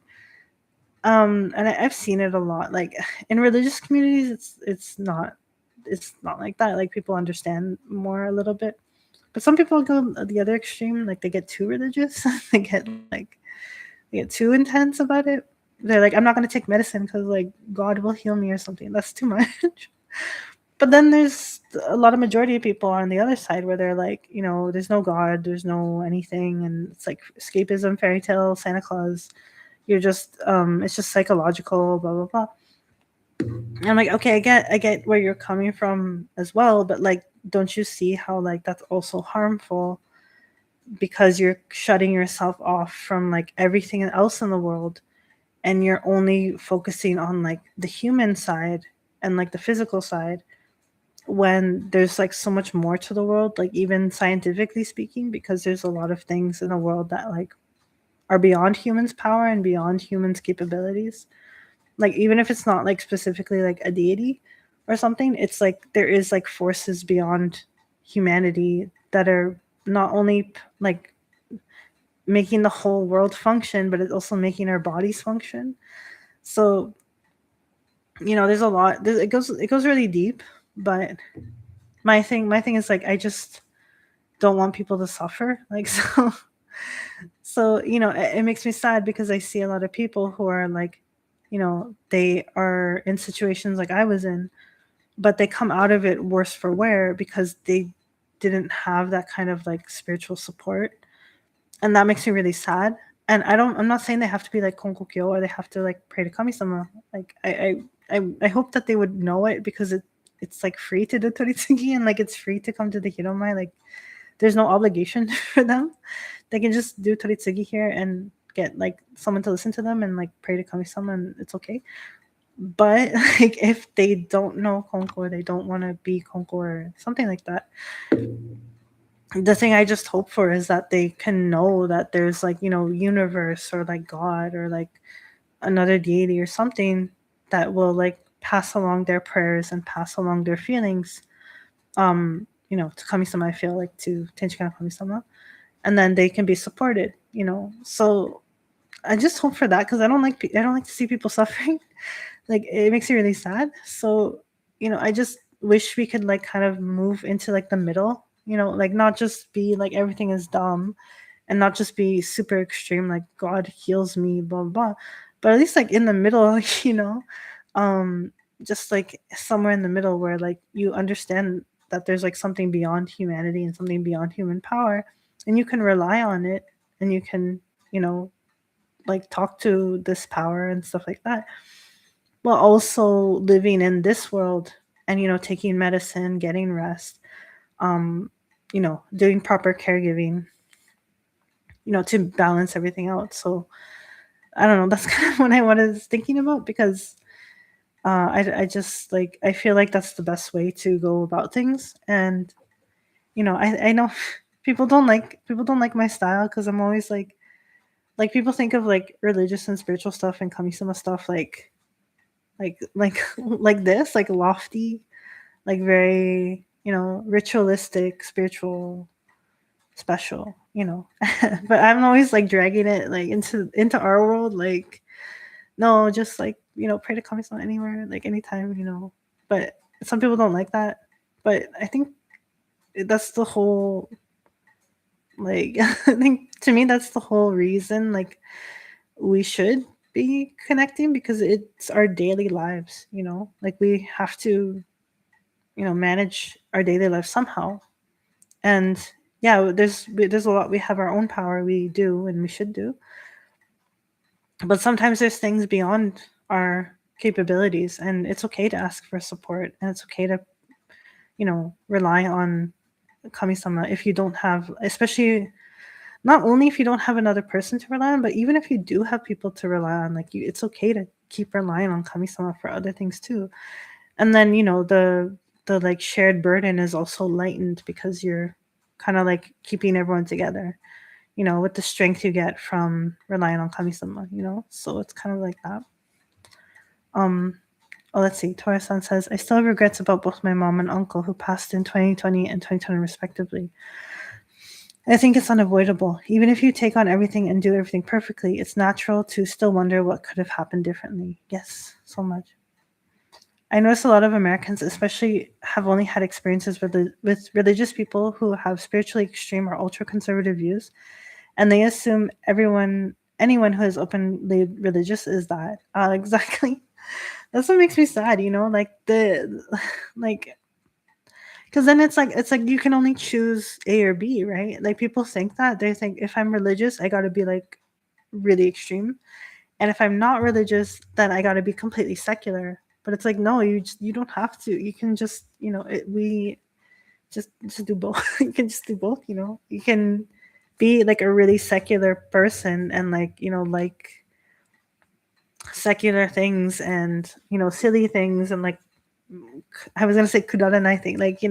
And I've seen it a lot, like in religious communities. It's not like that. Like people understand more a little bit, but some people go the other extreme, like they get too religious. They get too intense about it. They're like, I'm not going to take medicine because like God will heal me or something. That's too much. But then there's a lot of majority of people on the other side where they're like, there's no God, there's no anything, and it's like escapism, fairy tale, Santa Claus. You're just it's just psychological, blah blah blah. And I'm like, okay, I get where you're coming from as well, but like, don't you see how like that's also harmful, because you're shutting yourself off from like everything else in the world, and you're only focusing on like the human side and like the physical side, when there's like so much more to the world, like even scientifically speaking, because there's a lot of things in the world that like are beyond humans' power and beyond humans' capabilities. Like even if it's not like specifically like a deity or something, it's like there is like forces beyond humanity that are not only like making the whole world function, but it's also making our bodies function. So There's a lot. It goes really deep, but my thing is like I just don't want people to suffer. Like so it makes me sad because I see a lot of people who are like, they are in situations like I was in, but they come out of it worse for wear because they didn't have that kind of like spiritual support, and that makes me really sad. And I'm not saying they have to be like konkokyo or they have to like pray to kami-sama. Like I hope that they would know it, because it's like free to do toritsugi, and like it's free to come to the hiromai. Like there's no obligation for them. They can just do toritsugi here and get like someone to listen to them and like pray to kami-sama, and it's okay. But like if they don't know konko, or they don't want to be konko or something like that, the thing I just hope for is that they can know that there's like, universe or like God or like another deity or something that will like pass along their prayers and pass along their feelings, to kami-sama. I feel like to tenchikana kami-sama, and then they can be supported. So I just hope for that, because I don't like to see people suffering. Like it makes me really sad. So I just wish we could like kind of move into like the middle, like not just be like everything is dumb, and not just be super extreme like God heals me, blah blah blah, but at least like in the middle, um just like somewhere in the middle where like you understand that there's like something beyond humanity and something beyond human power, and you can rely on it, and you can you know like talk to this power and stuff like that, while also living in this world, and taking medicine, getting rest, um doing proper caregiving, to balance everything out. So I don't know, that's kind of what I was thinking about, because I just like I feel like that's the best way to go about things. And I know people don't like my style, because I'm always like people think of like religious and spiritual stuff and kamisama stuff like this, like lofty, like very ritualistic, spiritual, special. But I'm always like dragging it like into our world, like no, just like pray to kami-sama anywhere, like anytime. But some people don't like that, but I think that's the whole, like I think to me that's the whole reason, like we should be connecting, because it's our daily lives. Like we have to manage our daily life somehow. And yeah, there's a lot, we have our own power, we do and we should do, but sometimes there's things beyond our capabilities, and it's okay to ask for support, and it's okay to rely on kami-sama if you don't have, especially not only if you don't have another person to rely on, but even if you do have people to rely on, like it's okay to keep relying on kami-sama for other things too. And then the like shared burden is also lightened, because you're kind of like keeping everyone together, with the strength you get from relying on kami-sama. So it's kind of like that. um oh, let's see, Tora-san says, I still have regrets about both my mom and uncle, who passed in 2020 and 2020 respectively. I think it's unavoidable. Even if you take on everything and do everything perfectly, it's natural to still wonder what could have happened differently. Yes, so much. I notice a lot of Americans, especially, have only had experiences with religious people who have spiritually extreme or ultra conservative views, and they assume anyone who is openly religious is that. Exactly. That's what makes me sad. Like like, because then it's like you can only choose A or B, right? Like people think that they think if I'm religious, I got to be like really extreme, and if I'm not religious, then I got to be completely secular. But it's like no, you don't have to. You can just we just do both. You can just do both. You can be like a really secular person and like secular things and silly things and like I was gonna say kudaranai thing, like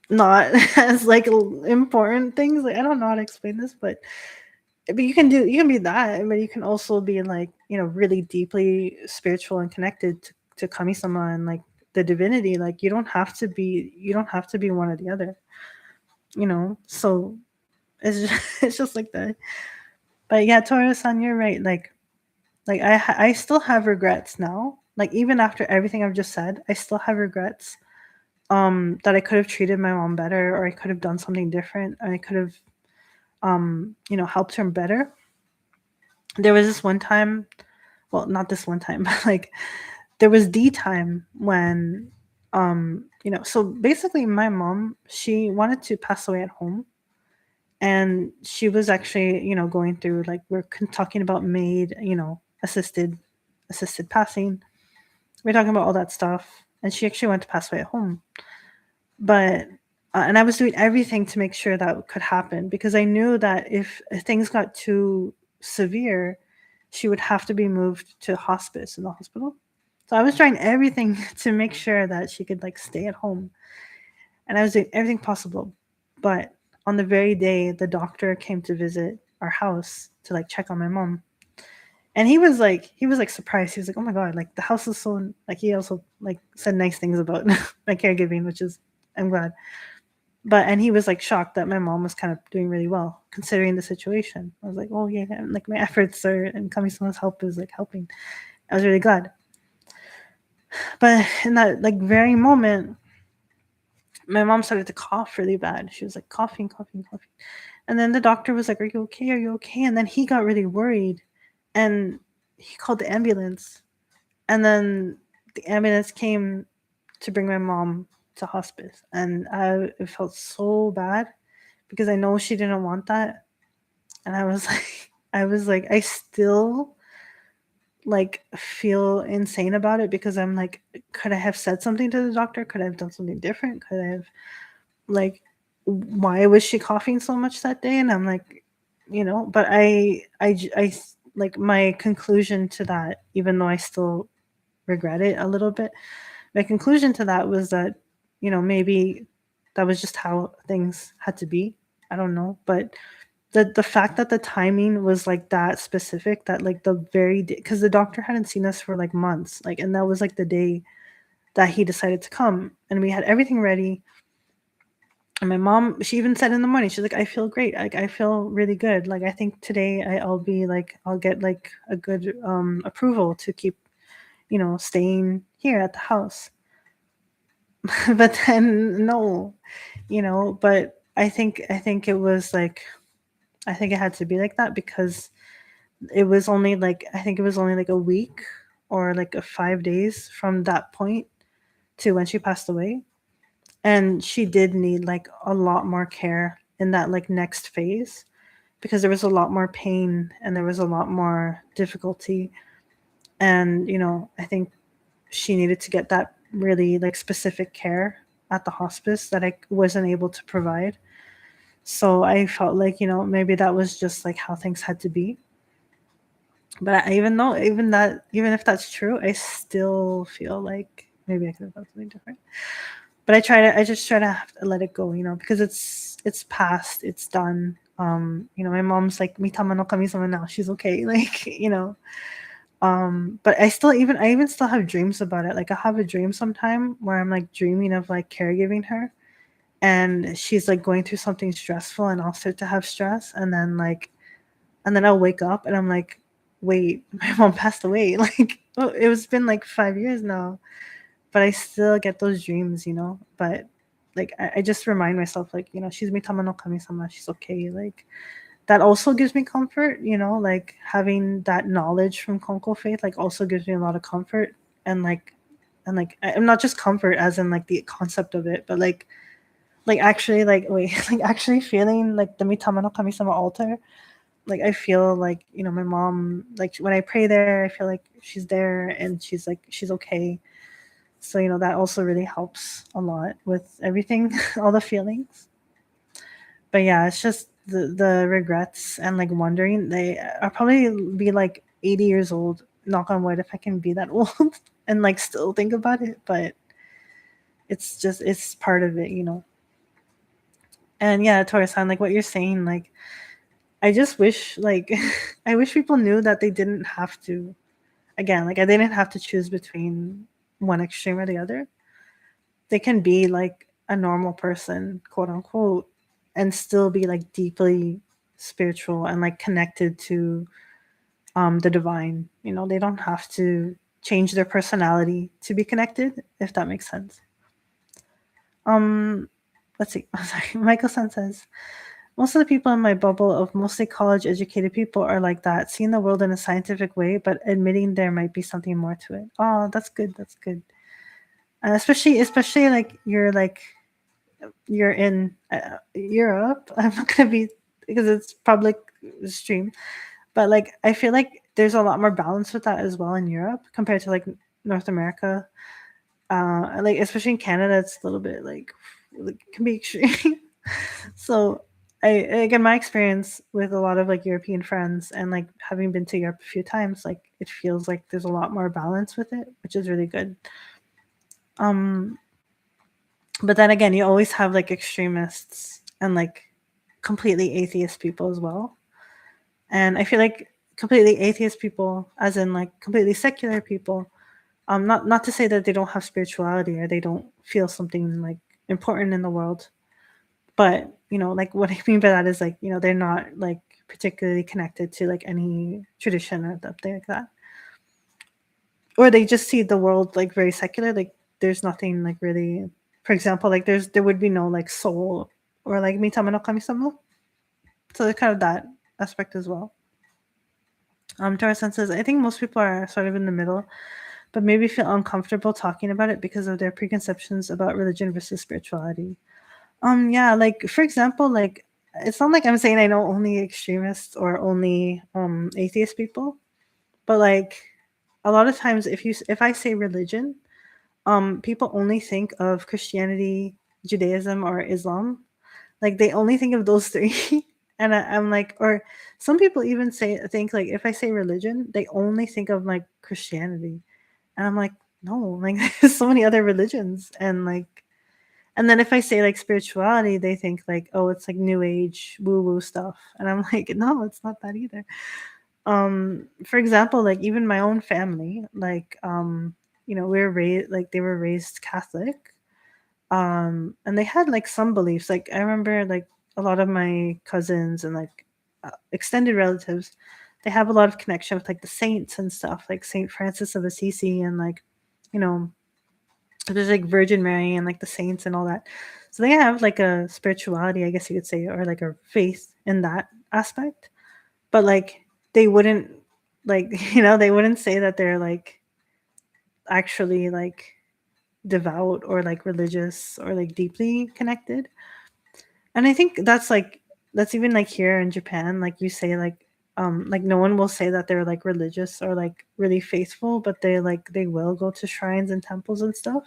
not as like important things. Like I don't know how to explain this, but you can be that, but you can also be like really deeply spiritual and connected to kami-sama and like the divinity. Like you don't have to be one or the other. So it's just, it's just like that. But yeah, Tora-san, you're right. Like Like I still have regrets now. Like even after everything I've just said, I still have regrets. That I could have treated my mom better, or I could have done something different, or I could have helped her better. There was this one time, well, not this one time, but like there was the time when so basically my mom, she wanted to pass away at home, and she was actually going through, like, we're talking about maid, assisted passing. We're talking about all that stuff, and she actually went to pass away at home. But and I was doing everything to make sure that could happen, because I knew that if things got too severe, she would have to be moved to hospice in the hospital. So I was trying everything to make sure that she could, like, stay at home, and I was doing everything possible. But on the very day the doctor came to visit our house to, like, check on my mom, and he was like surprised. He was like, "Oh my god, like, the house is so," like, he also, like, said nice things about my caregiving, which is, I'm glad. And he was, like, shocked that my mom was kind of doing really well considering the situation. I was like, "Oh yeah, and, like, my efforts are and coming someone's help is, like, helping." I was really glad. But in that, like, very moment, my mom started to cough really bad. She was, like, coughing, coughing, coughing. And then the doctor was like, "Are you okay? Are you okay?" And then he got really worried, and he called the ambulance. And then the ambulance came to bring my mom to hospice, and it felt so bad because I know she didn't want that. And I was like, I still, like, feel insane about it, because I'm like, could I have said something to the doctor? Could I have done something different? Could I have, like, why was she coughing so much that day? And I'm like, but like, my conclusion to that, even though I still regret it a little bit, my conclusion to that was that, maybe that was just how things had to be. I don't know, but the fact that the timing was, like, that specific, that, like, the very day, because the doctor hadn't seen us for, like, months, like, and that was, like, the day that he decided to come, and we had everything ready. And my mom, she even said in the morning, she's like, "I feel great. Like, I feel really good. Like, I think today I'll be, like, I'll get, like, a good approval to keep, staying here at the house." But then no, but I think it was like, I think it had to be like that, because it was only like, I think it was only like a week, or like a 5 days from that point to when she passed away. And she did need, like, a lot more care in that, like, next phase, because there was a lot more pain and there was a lot more difficulty. And I think she needed to get that really, like, specific care at the hospice that I wasn't able to provide. So I felt like, maybe that was just, like, how things had to be. But even if that's true, I still feel like maybe I could have done something different. But I just try to have to let it go, because it's past, it's done. My mom's like, "Mitama no kami-sama," now. She's okay. Like, but I even still have dreams about it. Like, I have a dream sometime where I'm, like, dreaming of, like, caregiving her, and she's, like, going through something stressful, and I'll start to have stress, and then I'll wake up and I'm like, "Wait, my mom passed away." Like, oh, it was been like 5 years now, but I still get those dreams, But, like, I just remind myself, like, she's mitama no kami-sama. She's okay. Like, that also gives me comfort, like, having that knowledge from Konko Faith, like, also gives me a lot of comfort. And like I'm not just comfort as in, like, the concept of it, but like actually, like, wait, like, actually feeling like the mitama no kami-sama altar. Like, I feel like, my mom, like, when I pray there, I feel like she's there, and she's okay. So, that also really helps a lot with everything, all the feelings. But yeah, it's just the regrets and, like, wondering. I'll probably be like 80 years old, knock on wood, if I can be that old, and, like, still think about it. But it's part of it. And yeah, Tori-san, like, what you're saying, like, I just wish, like, I wish people knew that they didn't have to. Again, like, I didn't have to choose between one extreme or the other. They can be, like, a normal person, quote unquote, and still be, like, deeply spiritual and, like, connected to the divine. They don't have to change their personality to be connected, if that makes sense. Um, let's see. Sorry. Michael-san says, most of the people in my bubble of mostly college-educated people are like that, seeing the world in a scientific way, but admitting there might be something more to it. Oh, that's good. That's good. Especially you're in Europe. I'm not gonna be because it's public stream, but like I feel like there's a lot more balance with that as well in Europe compared to like North America. Like especially in Canada, it's a little bit like it can be extreme. So again, my experience with a lot of like European friends and like having been to Europe a few times, like it feels like there's a lot more balance with it, which is really good. Um, but then again, you always have like extremists and like completely atheist people as well. And I feel like completely atheist people, as in like completely secular people, not to say that they don't have spirituality or they don't feel something like important in the world, but like what I mean by that is like they're not like particularly connected to like any tradition or something like that, or they just see the world like very secular, like there's nothing like really, for example, like there would be no like soul or like mitama no kami-sama, so there's kind of that aspect as well. Tara-san says, I think most people are sort of in the middle, but maybe feel uncomfortable talking about it because of their preconceptions about religion versus spirituality. Yeah, like for example, like it's not like I'm saying I know only extremists or only atheist people, but like a lot of times if I say religion, people only think of Christianity, Judaism, or Islam. Like they only think of those three. And I'm like, or some people even think like if I say religion, they only think of like Christianity. And I'm like, no, like there's so many other religions. And then if I say like spirituality, they think like, oh, it's like new age woo woo stuff. And I'm like, no, it's not that either. For example, like even my own family, like we were raised like they were raised Catholic. And they had like some beliefs. Like I remember like a lot of my cousins and like extended relatives, they have a lot of connection with like the saints and stuff, like Saint Francis of Assisi and like, you know, there's like Virgin Mary and like the saints and all that. So they have like a spirituality, I guess you could say, or like a faith in that aspect. But like they wouldn't like, they wouldn't say that they're like actually like devout or like religious or like deeply connected. And I think that's even like here in Japan, like you say like no one will say that they're like religious or like really faithful, but they will go to shrines and temples and stuff.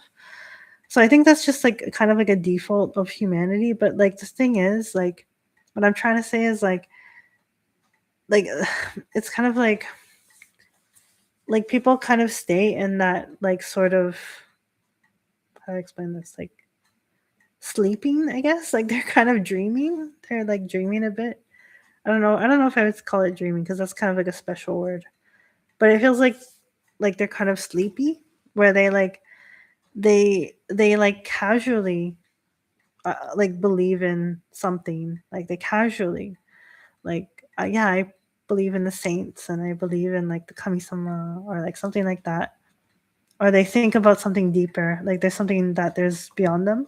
So I think that's just like kind of like a default of humanity. But like the thing is, like what I'm trying to say is like it's kind of like people kind of stay in that like sort of, how do I explain this, like sleeping, I guess, like they're kind of dreaming, they're like dreaming a bit. I don't know if I would call it dreaming because that's kind of like a special word, but it feels like they're kind of sleepy, where they like casually like believe in something, like they casually like yeah, I believe in the saints and I believe in like the kami-sama or like something like that, or they think about something deeper, like there's something that there's beyond them.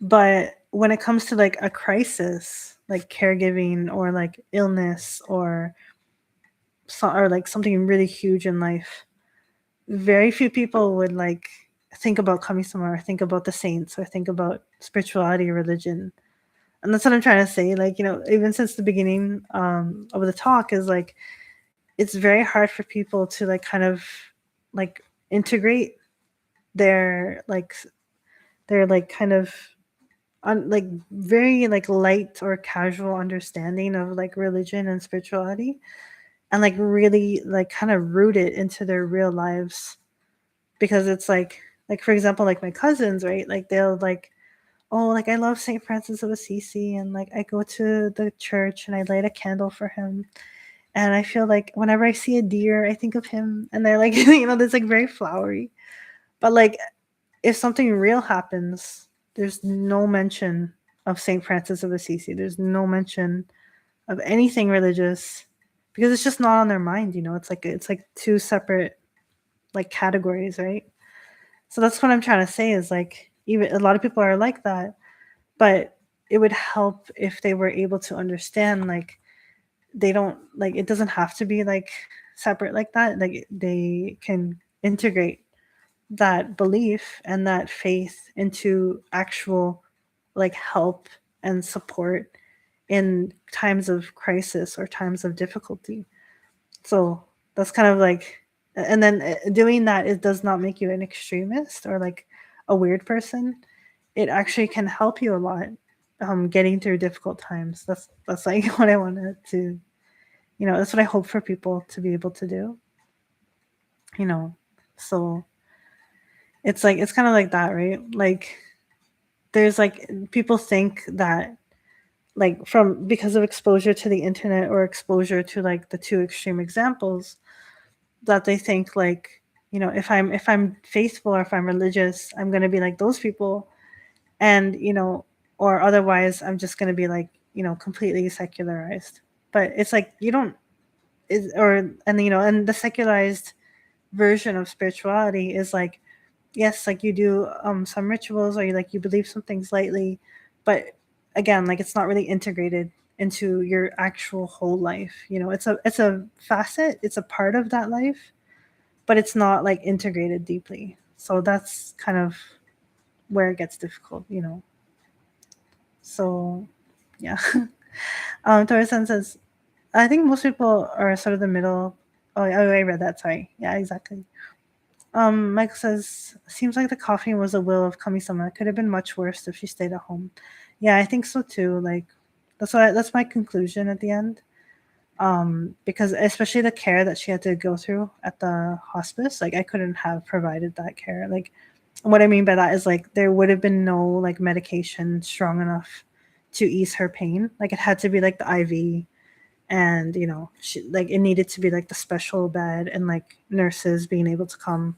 But when it comes to like a crisis, like caregiving or like illness or like something really huge in life, very few people would like think about kami-sama or think about the saints or think about spirituality or religion. And that's what I'm trying to say. Like, even since the beginning of the talk is like, it's very hard for people to like kind of like integrate their like kind of like very like light or casual understanding of like religion and spirituality, and like really like kind of root it into their real lives. Because it's like for example, like my cousins, right, like they'll like, oh, like I love Saint Francis of Assisi and like I go to the church and I light a candle for him, and I feel like whenever I see a deer I think of him. And they're like that's like very flowery. But like if something real happens, there's no mention of Saint Francis of Assisi. There's no mention of anything religious. because it's just not on their mind, you know. It's like two separate like categories, right? So that's what I'm trying to say is like even a lot of people are like that, but it would help if they were able to understand like they don't like it doesn't have to be like separate like that. Like they can integrate that belief and that faith into actual like help and support in times of crisis or times of difficulty. So that's kind of like, and then doing that, it does not make you an extremist or like a weird person. It actually can help you a lot, getting through difficult times. That's like what I wanted to, you know, that's what I hope for people to be able to do, you know. So it's like it's kind of like that, right? Like there's like people think that like from because of exposure to the internet or exposure to like the two extreme examples that they think like, you know, if I'm faithful or if I'm religious, I'm going to be like those people, and you know, or otherwise I'm just going to be like, you know, completely secularized. But it's like you don't is or and you know, and the secularized version of spirituality is like, yes, like you do some rituals or you like you believe some things lightly, but again, like it's not really integrated into your actual whole life. You know, it's a facet, it's a part of that life, but it's not like integrated deeply. So that's kind of where it gets difficult, you know. So yeah. Tori-san says, I think most people are sort of the middle. Oh, I read that. Sorry. Yeah, exactly. Mike says, seems like the coughing was a will of Kami-sama. It could have been much worse if she stayed at home. Yeah, I think so too. Like, that's my conclusion at the end. Because especially the care that she had to go through at the hospice, like I couldn't have provided that care. Like, what I mean by that is like there would have been no like medication strong enough to ease her pain. Like it had to be like the IV, and you know, she like it needed to be like the special bed and like nurses being able to come,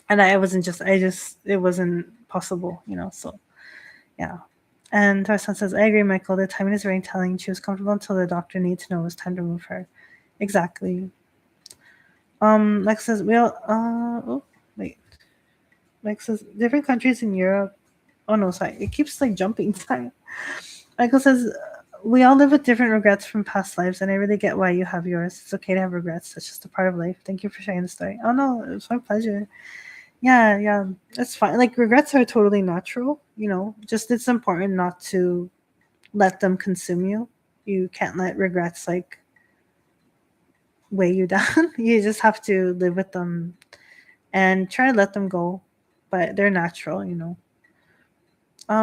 and I just it wasn't possible, you know. So yeah. And our son says, I agree, Michael. The timing is very telling. She was comfortable until the doctor needed to know it was time to move her. Exactly. Lex says, oh, wait. Lex says, different countries in Europe. Oh, no, sorry. It keeps like jumping. Sorry. Michael says, we all live with different regrets from past lives, and I really get why you have yours. It's okay to have regrets. It's just a part of life. Thank you for sharing the story. Oh, no, it was my pleasure. Yeah, yeah, that's fine. Like, regrets are totally natural, you know, just it's important not to let them consume you. You can't let regrets like weigh you down. You just have to live with them and try to let them go. But they're natural, you know.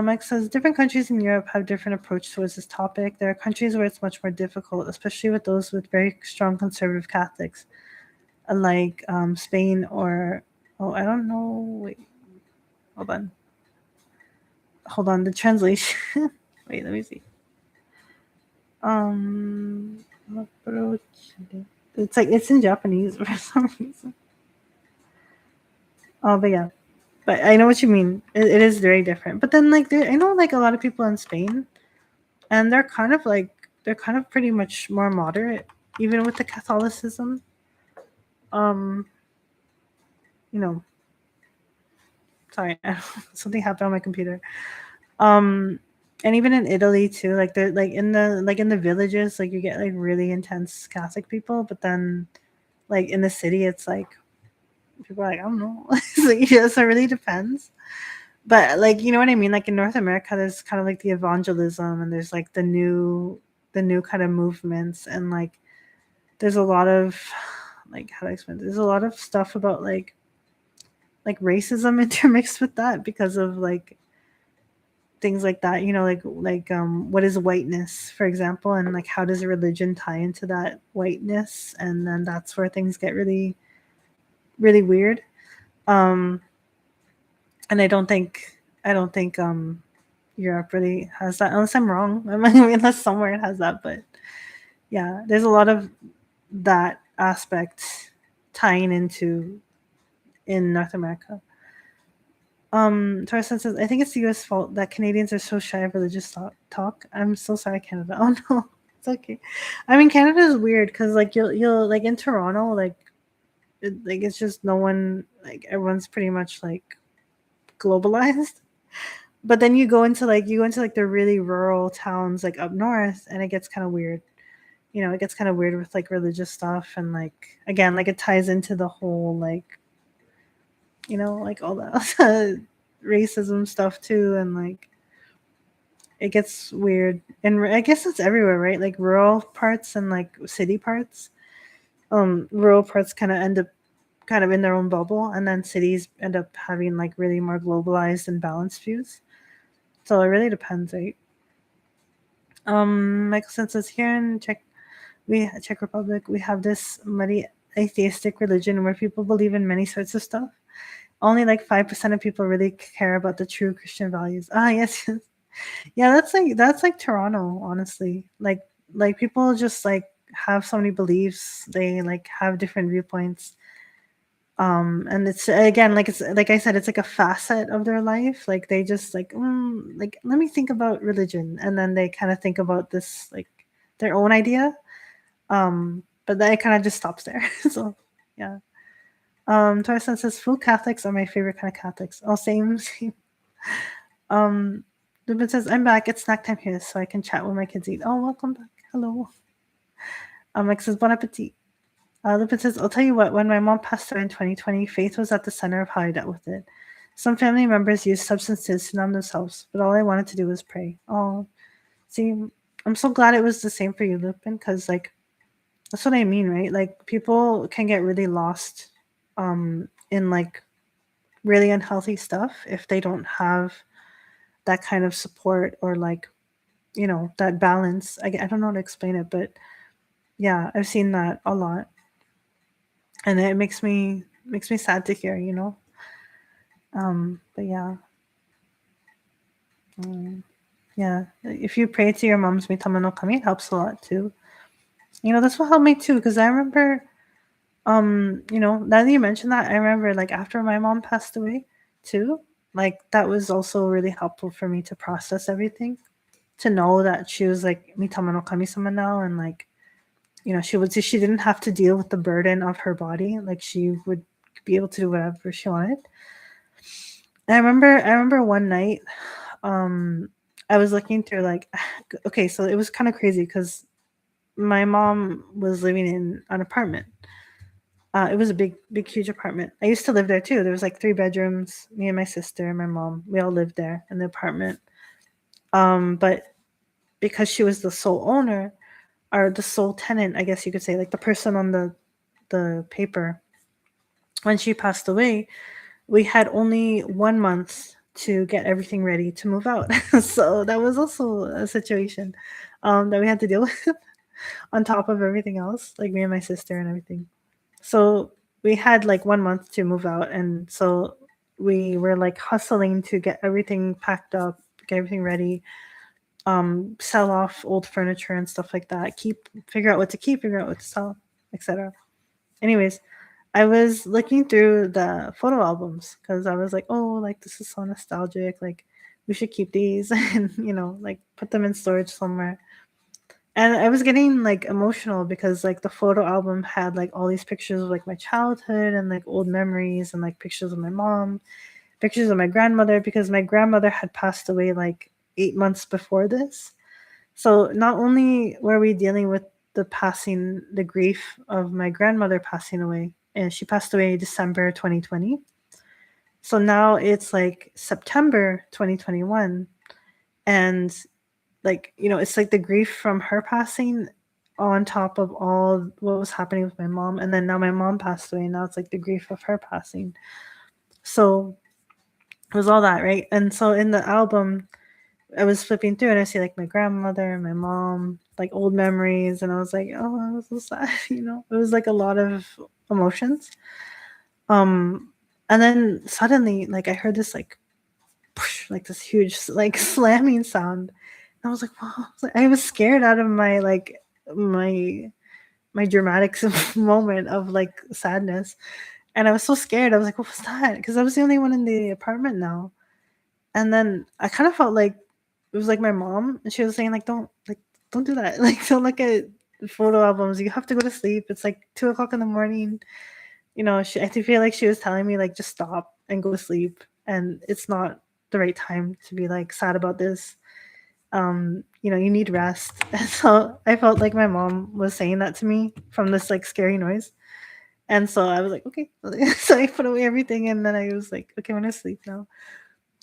Mike says different countries in Europe have different approach towards this topic. There are countries where it's much more difficult, especially with those with very strong conservative Catholics, like Spain or oh, I don't know. Wait, hold on, hold on. The translation. Wait, let me see. Approach. It's like it's in Japanese for some reason. Oh, but yeah, but I know what you mean. It is very different. But then, like, I know like a lot of people in Spain, and they're kind of pretty much more moderate, even with the Catholicism. Um, you know, sorry, something happened on my computer. Um, and even in Italy too, like they're like in the villages, like you get like really intense Catholic people, but then like in the city, it's like people are like I don't know. It's like, yeah, so it really depends. But like you know what I mean, like in North America there's kind of like the evangelism, and there's like the new kind of movements, and like there's a lot of like how do I explain it? There's a lot of stuff about like racism intermixed with that because of like things like that, you know, what is whiteness, for example, and like how does religion tie into that whiteness, and then that's where things get really really weird. um and I don't think Europe really has that, unless I'm wrong. I mean, unless somewhere it has that, but yeah, there's a lot of that aspect tying into in North America. Torsten says, I think it's the US fault that Canadians are so shy of religious talk. I'm so sorry, Canada. Oh no. It's okay. I mean, Canada is weird because like you'll like in Toronto, like like it's just no one, like everyone's pretty much like globalized. But then you go into like the really rural towns like up north, and it gets kind of weird. It gets kind of weird with like religious stuff, and like again, like it ties into the whole like like all that racism stuff too, and like it gets weird. And I guess it's everywhere, right? Like rural parts and like city parts. Rural parts kind of end up kind of in their own bubble, and then cities end up having like really more globalized and balanced views. So it really depends, right? Michael says here in Czech Republic, we have this muddy atheistic religion where people believe in many sorts of stuff. Only like 5% of people really care about the true Christian values. Ah, yes, yes. Yeah, that's like Toronto, honestly. Like people just like have so many beliefs. They like have different viewpoints. And it's again, like it's like I said, it's like a facet of their life. Like they just like let me think about religion, and then they kind of think about this like their own idea. But then it kind of just stops there. So yeah. Torsten says full Catholics are my favorite kind of Catholics. Oh, same, same. Um, Lupin says I'm back. It's snack time here, so I can chat with my kids eat. Oh, welcome back. Hello. Mike says bon appetit. Lupin says, I'll tell you what, when my mom passed away in 2020, faith was at the center of how I dealt with it. Some family members used substances to numb themselves, but all I wanted to do was pray. Oh, see, I'm so glad it was the same for you, Lupin, because, like, that's what I mean, right? Like, people can get really lost in, like, really unhealthy stuff if they don't have that kind of support or, like, that balance. I don't know how to explain it, but yeah, I've seen that a lot. And it makes me sad to hear, but yeah. Yeah. If you pray to your mom's mitama no kami, it helps a lot too. This will help me too, because I remember now that you mentioned that, I remember like after my mom passed away too, like that was also really helpful for me to process everything. To know that she was like mitama no kami-sama now, and like she didn't have to deal with the burden of her body. Like she would be able to do whatever she wanted. And I remember one night, I was looking through like, okay, so it was kind of crazy because my mom was living in an apartment. It was a big, big, huge apartment. I used to live there too. There was like 3 bedrooms. Me and my sister and my mom, we all lived there in the apartment. But because she was the sole owner or the sole tenant, I guess you could say, like the person on the paper, when she passed away, we had only 1 month to get everything ready to move out. So that was also a situation that we had to deal with on top of everything else, like me and my sister and everything. So we had like 1 month to move out. And so we were like hustling to get everything packed up, get everything ready, sell off old furniture and stuff like that, figure out what to keep, figure out what to sell, etc. Anyways, I was looking through the photo albums because I was like, oh, like this is so nostalgic. Like we should keep these and, like put them in storage somewhere. And I was getting like emotional because like the photo album had like all these pictures of like my childhood and like old memories and like pictures of my mom, pictures of my grandmother, because my grandmother had passed away like 8 months before this. So not only were we dealing with the grief of my grandmother passing away, and she passed away December 2020. So now it's like September 2021. And like, it's like the grief from her passing on top of all what was happening with my mom. And then now my mom passed away. And now it's like the grief of her passing. So it was all that, right? And so in the album, I was flipping through and I see like my grandmother and my mom, like old memories, and I was like, oh, that was so sad. It was like a lot of emotions. And then suddenly, like I heard this like, whoosh, like this huge like slamming sound. And I was like, wow. I was scared out of my like my dramatic moment of like sadness, and I was so scared. I was like, what was that? Because I was the only one in the apartment now. And then I kind of felt like it was like my mom, and she was saying like, don't do that. Like, don't look at photo albums. You have to go to sleep. It's like 2 o'clock in the morning. I feel like she was telling me like just stop and go to sleep, and it's not the right time to be like sad about this. You need rest. And so I felt like my mom was saying that to me from this like scary noise. And so I was like, okay. So I put away everything, and then I was like, okay, I'm gonna sleep now.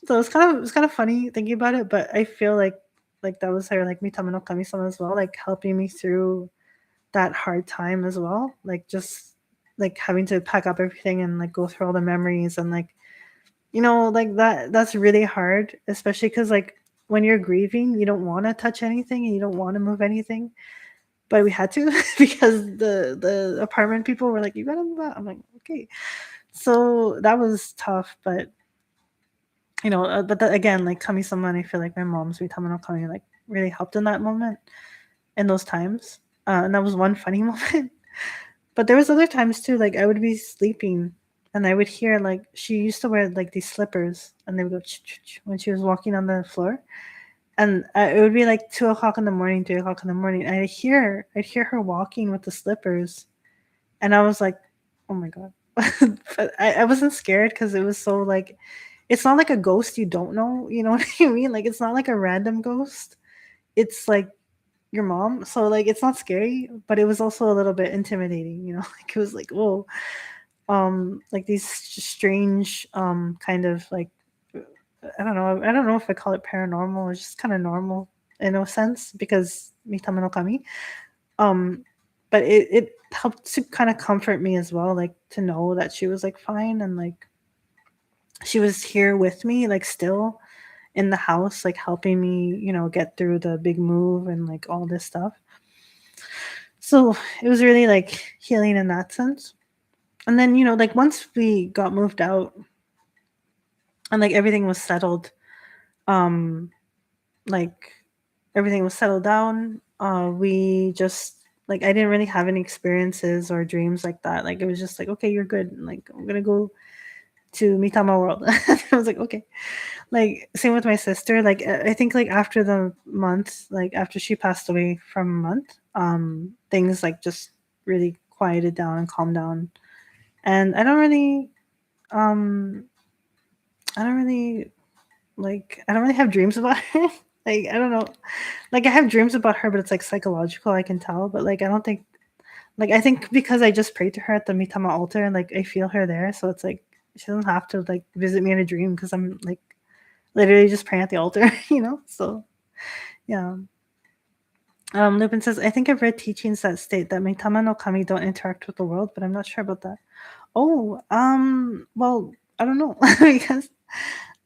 So it's kind of funny thinking about it, but I feel like that was her like Mitama no Kami-sama as well, like helping me through that hard time as well. Like just like having to pack up everything and like go through all the memories, and like like that's really hard, especially because like when you're grieving, you don't want to touch anything and you don't want to move anything. But we had to because the apartment people were like, you gotta move out. I'm like, okay. So that was tough, but again, like Kami-sama, and I feel like my mom's Mitama no Kami like really helped in that moment, in those times. And that was one funny moment. But there was other times too, like I would be sleeping and I would hear like she used to wear like these slippers, and they would go when she was walking on the floor. And it would be like 2 o'clock in the morning, 3 o'clock in the morning. And I'd hear her walking with the slippers, and I was like, oh my god. But I wasn't scared because it was so like, it's not like a ghost you don't know. You know what I mean? Like it's not like a random ghost. It's like your mom. So like it's not scary, but it was also a little bit intimidating. Like it was like, whoa. Like these strange kind of like, I don't know if I call it paranormal. It's just kind of normal in a sense because Mitama no Kami. Um, but it helped to kind of comfort me as well, like to know that she was like fine, and like she was here with me, like still in the house, like helping me, get through the big move and like all this stuff. So it was really like healing in that sense. And then, like once we got moved out and like everything was settled, um, like everything was settled down, we just like I didn't really have any experiences or dreams like that. Like it was just like, okay, you're good. Like I'm gonna go to Mitama World. I was like, okay. Like same with my sister. Like I think like after the month, like after she passed away from a month, things like just really quieted down and calmed down. And um I don't really I don't really have dreams about her. Like I don't know. Like I have dreams about her, but it's like psychological, I can tell. But like I don't think, like I think because I just prayed to her at the Mitama altar, and like I feel her there, so it's like she doesn't have to like visit me in a dream because I'm like literally just praying at the altar, So yeah. Lupin says, I think I've read teachings that state that Mitama no Kami don't interact with the world, but I'm not sure about that. Oh, well, I don't know because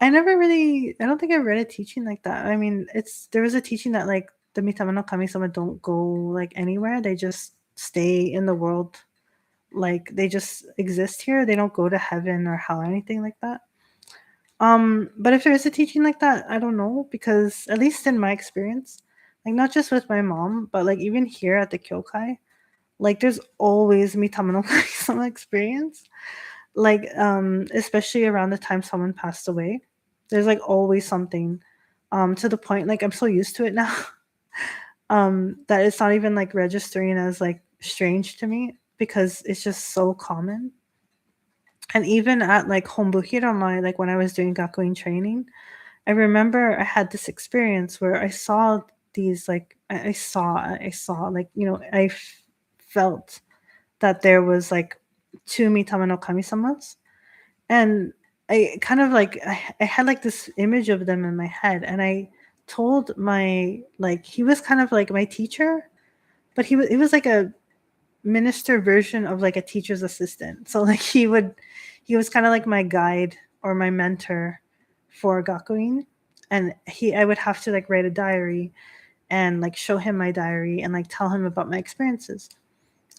I don't think I read a teaching like that. I mean, there was a teaching that like the Mitama no Kami-sama don't go like anywhere. They just stay in the world. Like they just exist here. They don't go to heaven or hell or anything like that. But if there is a teaching like that, I don't know, because at least in my experience, like not just with my mom, but like even here at the Kyokai, like there's always Mitama no Kami-sama experience. Like especially around the time someone passed away, there's like always something, to the point like I'm so used to it now, that it's not even like registering as like strange to me because it's just so common. And even at like Hombu Hiromai, like when I was doing gakuin training, I remember I had this experience where I saw these like I saw like felt that there was like two Mitama no Kami-samas. And I kind of like I had like this image of them in my head, and I told my like he was kind of like my teacher, but he was like a minister version of like a teacher's assistant. So like he was kind of like my guide or my mentor for gakuin, and I would have to like write a diary and like show him my diary and like tell him about my experiences.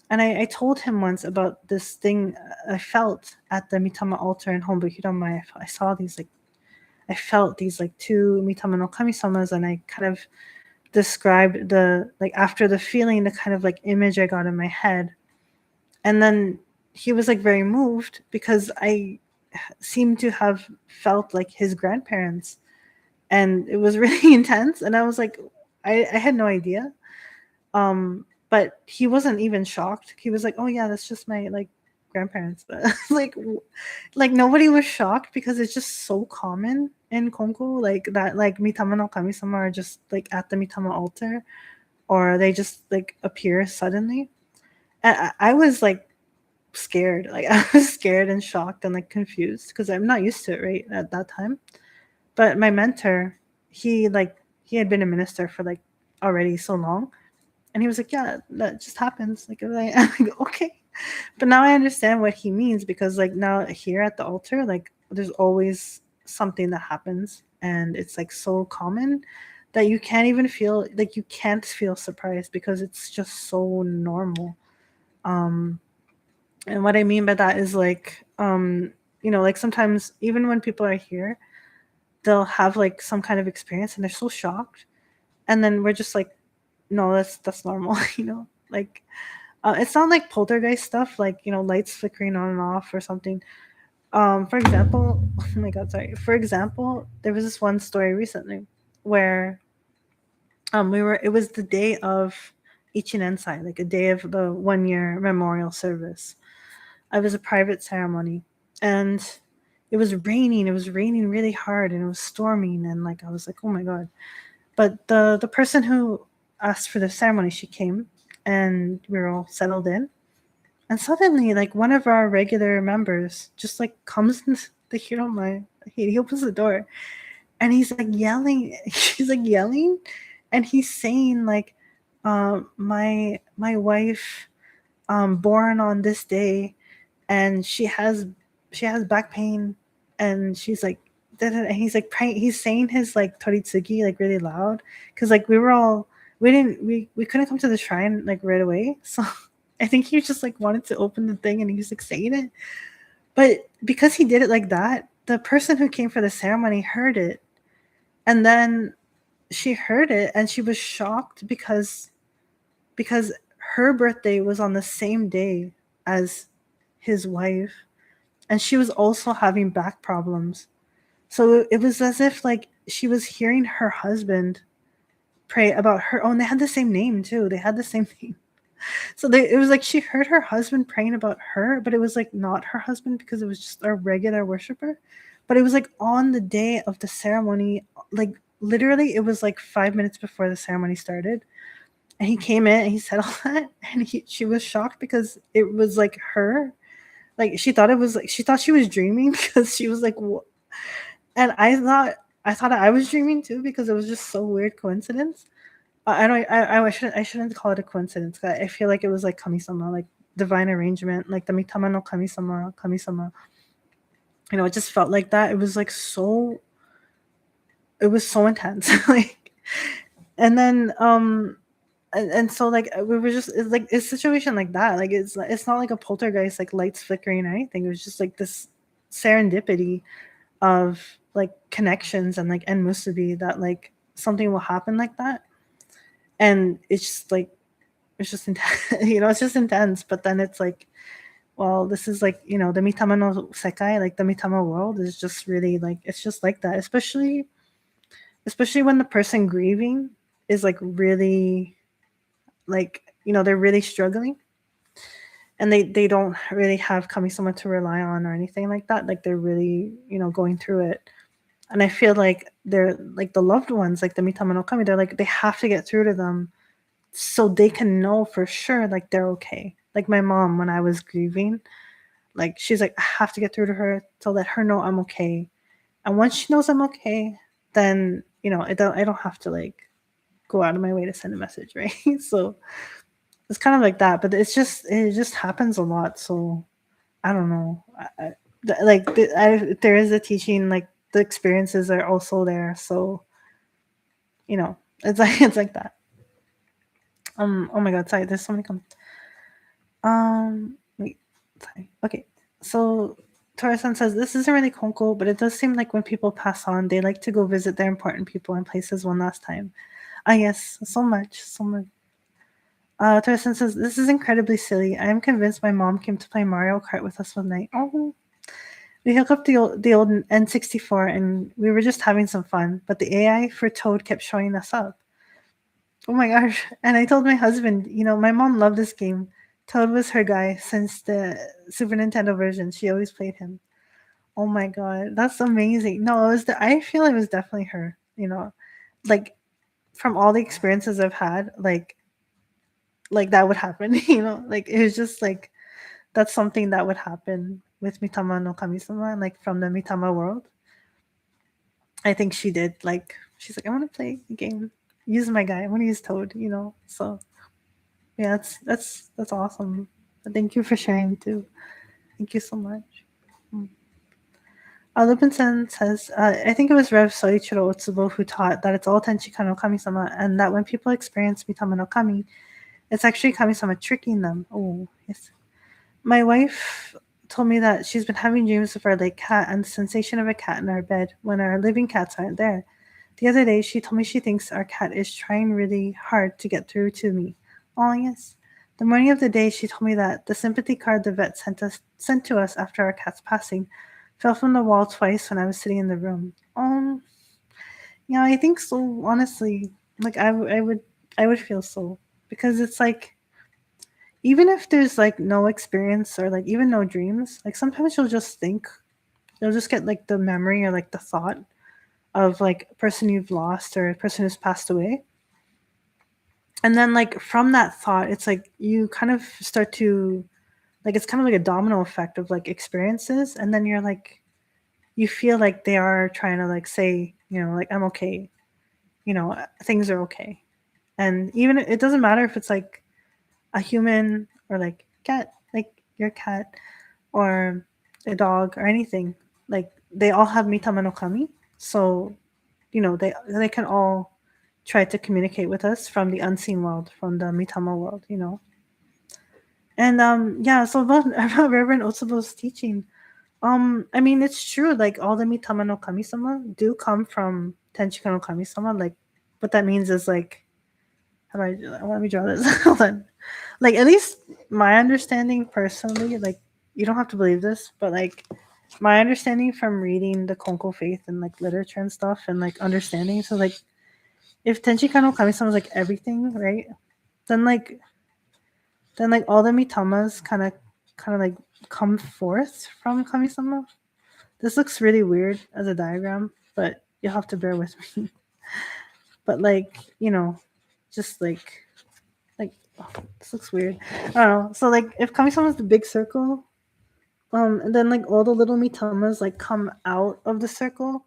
And I told him once about this thing I felt at the Mitama altar in Hombu Hiromai. I saw these like I felt these like two Mitama no Kami-samas, and I kind of described the like after the feeling, the kind of like image I got in my head. And then he was like very moved because I seemed to have felt like his grandparents, and it was really intense. And I was like, I had no idea. But he wasn't even shocked. He was like, "Oh yeah, that's just my like grandparents." But like nobody was shocked because it's just so common in Konko, like that, like Mitama no Kami-sama are just like at the Mitama altar, or they just like appear suddenly. And I was like scared, like I was scared and shocked and like confused because I'm not used to it right at that time. But my mentor, he had been a minister for like already so long, and he was like, "Yeah, that just happens." Like, I'm like, okay. But now I understand what he means because, like, now here at the altar, like, there's always something that happens, and it's like so common that you can't even feel like you can't feel surprised because it's just so normal. Um, and what I mean by that is like, like sometimes even when people are here, they'll have like some kind of experience and they're so shocked, and then we're just like, no, that's normal, like it's not like poltergeist stuff, like lights flickering on and off or something. For example, oh my god, sorry. For example, there was this one story recently where it was the day of Ichinensai, like a day of the 1 year memorial service. It was a private ceremony, and it was raining. It was raining really hard, and it was storming, and like I was like, oh my god. But the person who asked for the ceremony, she came, and we were all settled in. And suddenly, like one of our regular members just like comes in the Hiromai. He opens the door, and he's like yelling. He's like yelling, and he's saying like, my wife, born on this day, and she has back pain, and she's like, and he's like praying. He's saying his like toritsugi like really loud because like we couldn't come to the shrine like right away, so I think he just like wanted to open the thing and he was like saying it, but because he did it like that, the person who came for the ceremony heard it, and then she heard it and she was shocked because her birthday was on the same day as his wife, and she was also having back problems. So it was as if like she was hearing her husband pray about her. Oh, and they had the same name too. They had the same name. So it was like she heard her husband praying about her, but it was like not her husband because it was just a regular worshiper. But it was like on the day of the ceremony, like literally it was like 5 minutes before the ceremony started. And he came in and he said all that, and she was shocked because it was like her. Like she thought it was like she thought she was dreaming because she was like, what? And I thought I was dreaming too because it was just so weird coincidence. I don't I shouldn't call it a coincidence. I feel like it was like kami-sama, like divine arrangement, like the mitama no kami-sama. It just felt like that. It was like so. It was so intense, like, and then and so like we were just it's like a situation like that. Like it's not like a poltergeist, like lights flickering or anything. It was just like this serendipity of like connections and like and musubi that like something will happen like that, and it's just like it's just intense. It's just intense. But then it's like, well, this is like the mitama no sekai, like the mitama world is just really like it's just like that, especially when the person grieving is like really like they're really struggling, and they don't really have kami-sama to rely on or anything like that. Like they're really going through it. And I feel like they're like the loved ones, like the mitama no kami, they're like they have to get through to them so they can know for sure like they're okay. Like my mom, when I was grieving, like she's like, I have to get through to her to let her know I'm okay. And once she knows I'm okay, then I don't have to like go out of my way to send a message, right? So it's kind of like that, but it just happens a lot. So I don't know. There is a teaching, like the experiences are also there. So it's like that. Oh my god, sorry. There's so many comments. Wait, sorry. Okay, so Tora-san says this isn't really Konko, but it does seem like when people pass on, they like to go visit their important people and places one last time. Ah, yes, so much, so much. Tora-san says this is incredibly silly. I am convinced my mom came to play Mario Kart with us one night. Oh, we hooked up the old N64 and we were just having some fun, but the AI for Toad kept showing us up. Oh my gosh. And I told my husband, my mom loved this game. Toad was her guy since the Super Nintendo version. She always played him. Oh my god, that's amazing. No, I feel it was definitely her. Like from all the experiences I've had, like that would happen, Like it was just like that's something that would happen with Mitama no Kami-sama, like from the Mitama world. I think she did. Like she's like, I want to play the game. Use my guy. I want to use Toad. So yeah, that's awesome. Thank you for sharing too. Thank you so much. Mm. Lupin-san says, I think it was Rev Soichiro Otsubo who taught that it's all Tenchika no Kami-sama, and that when people experience Mitama no Kami, it's actually Kami-sama tricking them. Oh, yes. My wife told me that she's been having dreams of our late cat and the sensation of a cat in our bed when our living cats aren't there. The other day, she told me she thinks our cat is trying really hard to get through to me. Oh, yes. The morning of the day, she told me that the sympathy card the vet sent to us after our cat's passing fell from the wall twice when I was sitting in the room. Yeah, I think so. Honestly, like I would feel so because it's like even if there's like no experience or like even no dreams, like sometimes you'll just get like the memory or like the thought of like a person you've lost or a person who's passed away. And then like from that thought, it's like you kind of start to like it's kind of like a domino effect of like experiences, and then you're like you feel like they are trying to like say, like I'm okay, things are okay. And even it doesn't matter if it's like a human or like cat, like your cat or a dog or anything. Like they all have mitama no kami, so they can all try to communicate with us from the unseen world, from the mitama world. And yeah, so about Reverend Otsubo's teaching, I mean it's true. Like all the mitama no kami-sama do come from Tenchika no kami-sama. Like what that means is like how do I do that? Let me draw this. Hold on. Like at least my understanding personally, like you don't have to believe this, but like my understanding from reading the Konko Faith and like literature and stuff and like understanding, so like if Tenchika no Kami-sama is like everything, right? Then like all the mitamas kind of like come forth from Kami-sama. This looks really weird as a diagram, but you'll have to bear with me. But like, just like oh, this looks weird. I don't know. So like if Kami-sama is the big circle, and then like all the little mitamas like come out of the circle,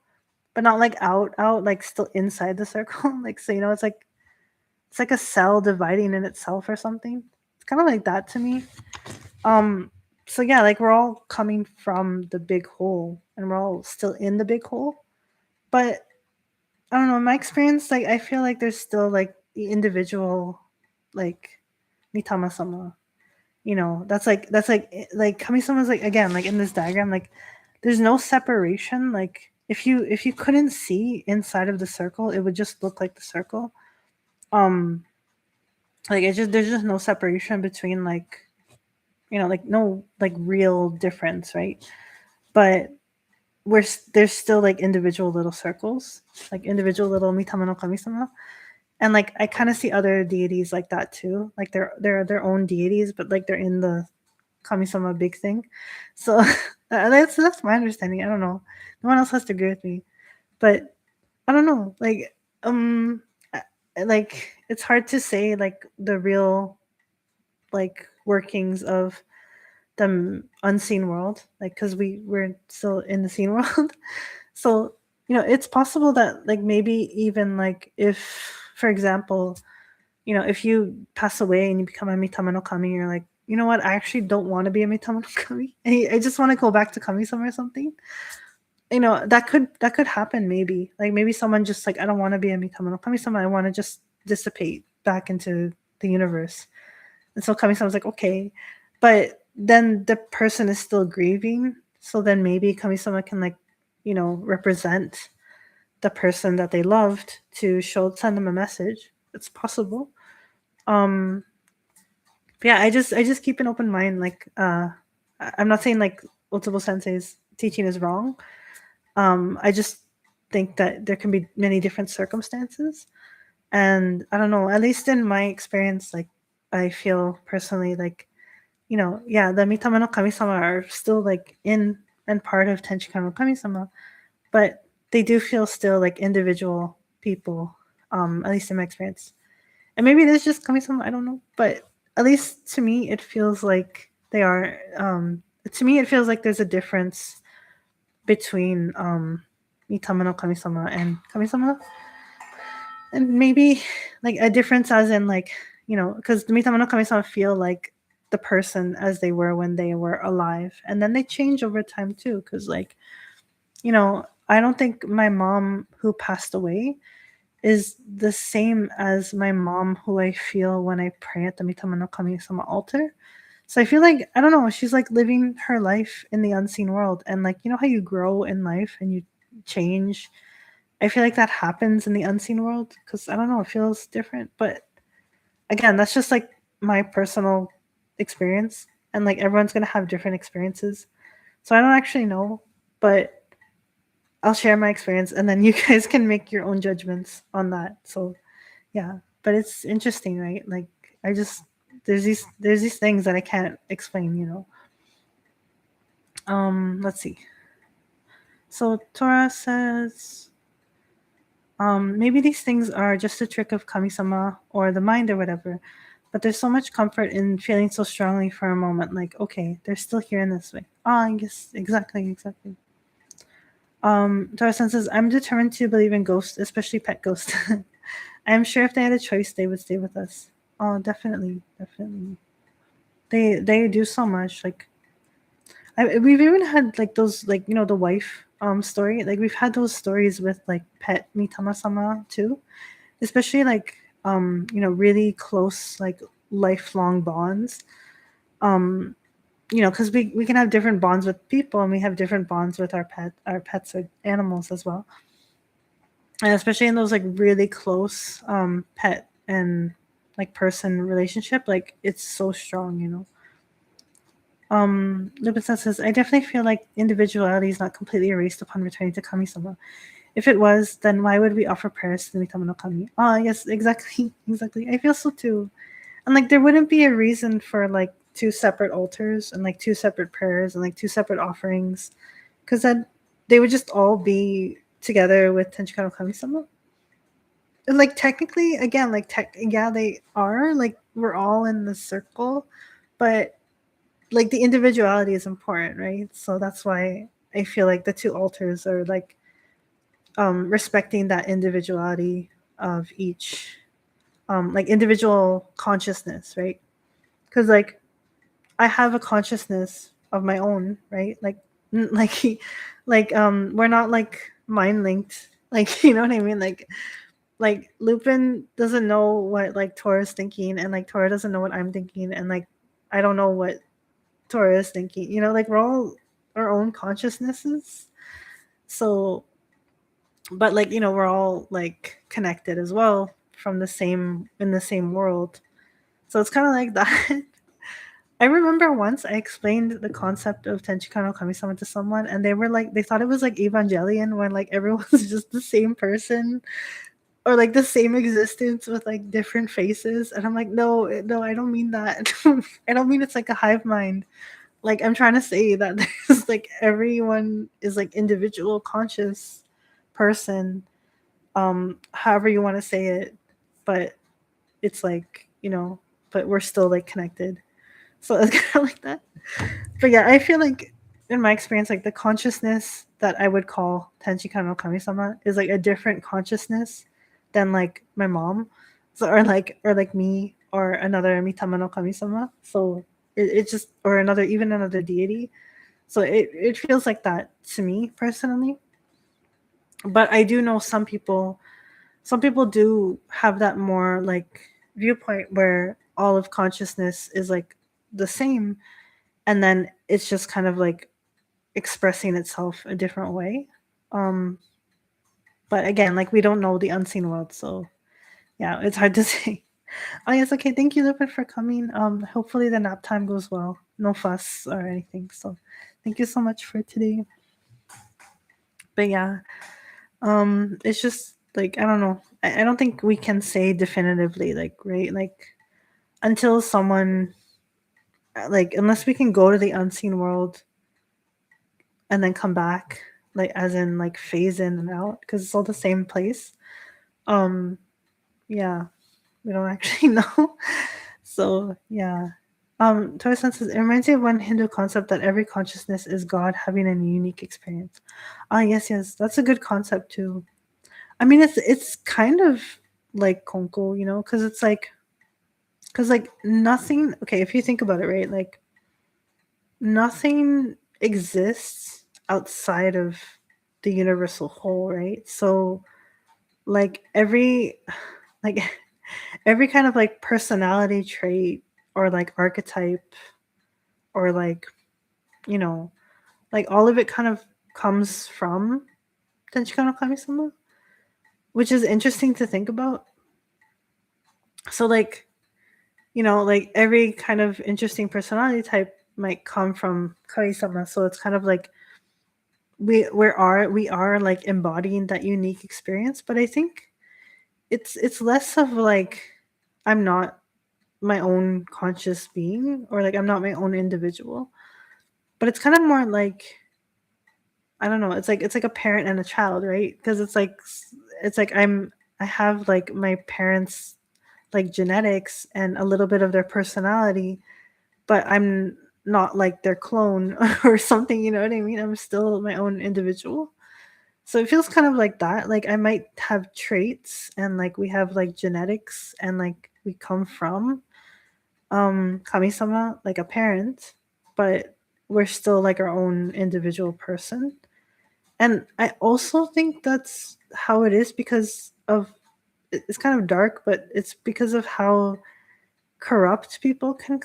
but not like out, like still inside the circle. Like so it's like a cell dividing in itself or something. It's kind of like that to me. Um so yeah, like we're all coming from the big hole and we're all still in the big hole. But I don't know, in my experience, like I feel like there's still like the individual like mitama sama. That's like Kami-sama's like again, like in this diagram, like there's no separation. Like if you couldn't see inside of the circle, it would just look like the circle. Um like there's just no separation between like like no like real difference, right? But there's still like individual little circles, like individual little mitama no kami-sama. And like I kind of see other deities like that too. Like they're their own deities, but like they're in the kami-sama big thing. So that's my understanding. I don't know. No one else has to agree with me, but I don't know. Like like it's hard to say like the real like workings of the unseen world, like because we're still in the seen world. So it's possible that like maybe even like if, for example, if you pass away and you become a mitama no kami, you're like, you know what, I actually don't want to be a mitama no kami. I just want to go back to kami-sama or something. That could happen. Maybe like maybe someone just like, I don't want to be a mitama no kami-sama. I want to just dissipate back into the universe. And so kami-sama's like, okay, but then the person is still grieving. So then maybe kami-sama can like represent the person that they loved to send them a message. It's possible. um yeah, I just keep an open mind. Like I'm not saying like Otsubo Sensei's teaching is wrong. I just think that there can be many different circumstances. And I don't know, at least in my experience, like I feel personally like, yeah, the Mitama no Kami-sama are still like in and part of Tenchika no Kami-sama, but they do feel still like individual people, at least in my experience. And maybe it is just Kami-sama, I don't know. But at least to me, it feels like they are, to me, it feels like there's a difference between Mitama no Kami-sama and Kami-sama. And maybe like a difference as in like, because the Mitama no Kami-sama feel like the person as they were when they were alive. And then they change over time too. Because like, I don't think my mom who passed away is the same as my mom who I feel when I pray at the Mitama no Kami-sama altar. So I feel like, I don't know, she's like living her life in the unseen world. And like, how you grow in life and you change. I feel like that happens in the unseen world because I don't know, it feels different. But again, that's just like my personal experience. And like everyone's going to have different experiences. So I don't actually know, but I'll share my experience and then you guys can make your own judgments on that. So yeah, but it's interesting, right? Like I just there's these things that I can't explain. Let's see. So Tora says, maybe these things are just a trick of Kami-sama or the mind or whatever. But there's so much comfort in feeling so strongly for a moment, like, okay, they're still here in this way. Yes, exactly. Tora-san says, I'm determined to believe in ghosts, especially pet ghosts. I'm sure if they had a choice, they would stay with us. Oh, definitely. They do so much. Like we've even had like those like the wife story. Like we've had those stories with like pet Mitama-sama too, especially like really close like lifelong bonds. Because we can have different bonds with people and we have different bonds with our pets or animals as well, and especially in those like really close pet and like person relationship, like it's so strong. Lupin says, I definitely feel like individuality is not completely erased upon returning to Kami-sama. If it was, then why would we offer prayers to the Mitama no Kami? Yes, exactly. Exactly. I feel so too. And like there wouldn't be a reason for like two separate altars and like two separate prayers and like two separate offerings. Because then they would just all be together with Tenchika no Kami-sama. And like technically, again, like yeah, they are. Like we're all in the circle, but like the individuality is important, right? So that's why I feel like the two altars are like respecting that individuality of each like individual consciousness, right? Because like I have a consciousness of my own, right? Like we're not like mind linked, like you know what I mean, like Lupin doesn't know what like Tora's thinking, and like Tora doesn't know what I'm thinking, and like I don't know what Tora is thinking. Like we're all our own consciousnesses. So, but like we're all like connected as well from the same in the same world. So it's kind of like that. I remember once I explained the concept of Tenchika no Kami-sama to someone, and they were like, they thought it was like Evangelion, when like everyone's just the same person or like the same existence with like different faces. And I'm like, no, no, I don't mean that. I don't mean it's like a hive mind. Like I'm trying to say that there's like everyone is like individual conscious person, however you want to say it, but it's like but we're still like connected. So it's kind of like that. But yeah, I feel like in my experience, like the consciousness that I would call Tenchika no Kami-sama is like a different consciousness than like my mom, so or like me or another Mitama no Kami-sama. So it just, or another deity. So it feels like that to me personally. But I do know some people do have that more like viewpoint where all of consciousness is like the same, and then it's just kind of like expressing itself a different way. Um, but again, like we don't know the unseen world, so yeah, it's hard to say. Oh yes, okay. Thank you, Lupin, for coming. Hopefully the nap time goes well. No fuss or anything. So, thank you so much for today. But yeah, it's just like I don't know. I don't think we can say definitively, like, right, like until someone like unless we can go to the unseen world and then come back, like as in like phase in and out because it's all the same place. Um, yeah, we don't actually know. So yeah. Toy senses it reminds me of one Hindu concept that every consciousness is God having a unique experience. Ah, yes, yes, that's a good concept too. I mean, it's kind of like Konko, you know, because like nothing. Okay, if you think about it, right, like nothing exists outside of the universal whole, right? So like like every kind of like personality trait or like archetype or like you know like all of it kind of comes from Tenchika no Kami-sama, which is interesting to think about. So like like every kind of interesting personality type might come from Kami-sama. So it's kind of like we are like embodying that unique experience. But I think it's less of like I'm not my own conscious being or like I'm not my own individual. But it's kind of more like I don't know. It's like a parent and a child, right? Because it's like I have like my parents like genetics and a little bit of their personality, but I'm not like their clone or something, you know what I mean? I'm still my own individual. So it feels kind of like that. Like I might have traits and like we have like genetics and like we come from Kami-sama, like a parent, but we're still like our own individual person. And I also think that's how it is because of it's kind of dark, but it's because of how corrupt people can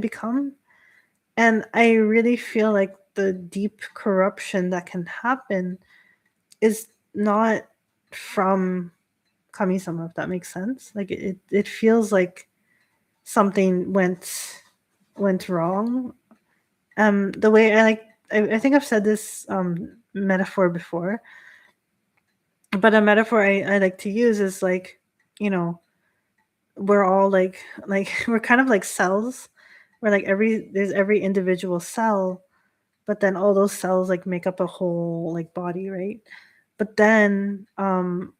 become. And I really feel like the deep corruption that can happen is not from Kami-sama, if that makes sense. Like it feels like something went wrong. The way I think I've said this metaphor before, but a metaphor I like to use is like, you know, we're all like we're kind of like cells. Where like there's every individual cell, but then all those cells like make up a whole like body, right? But then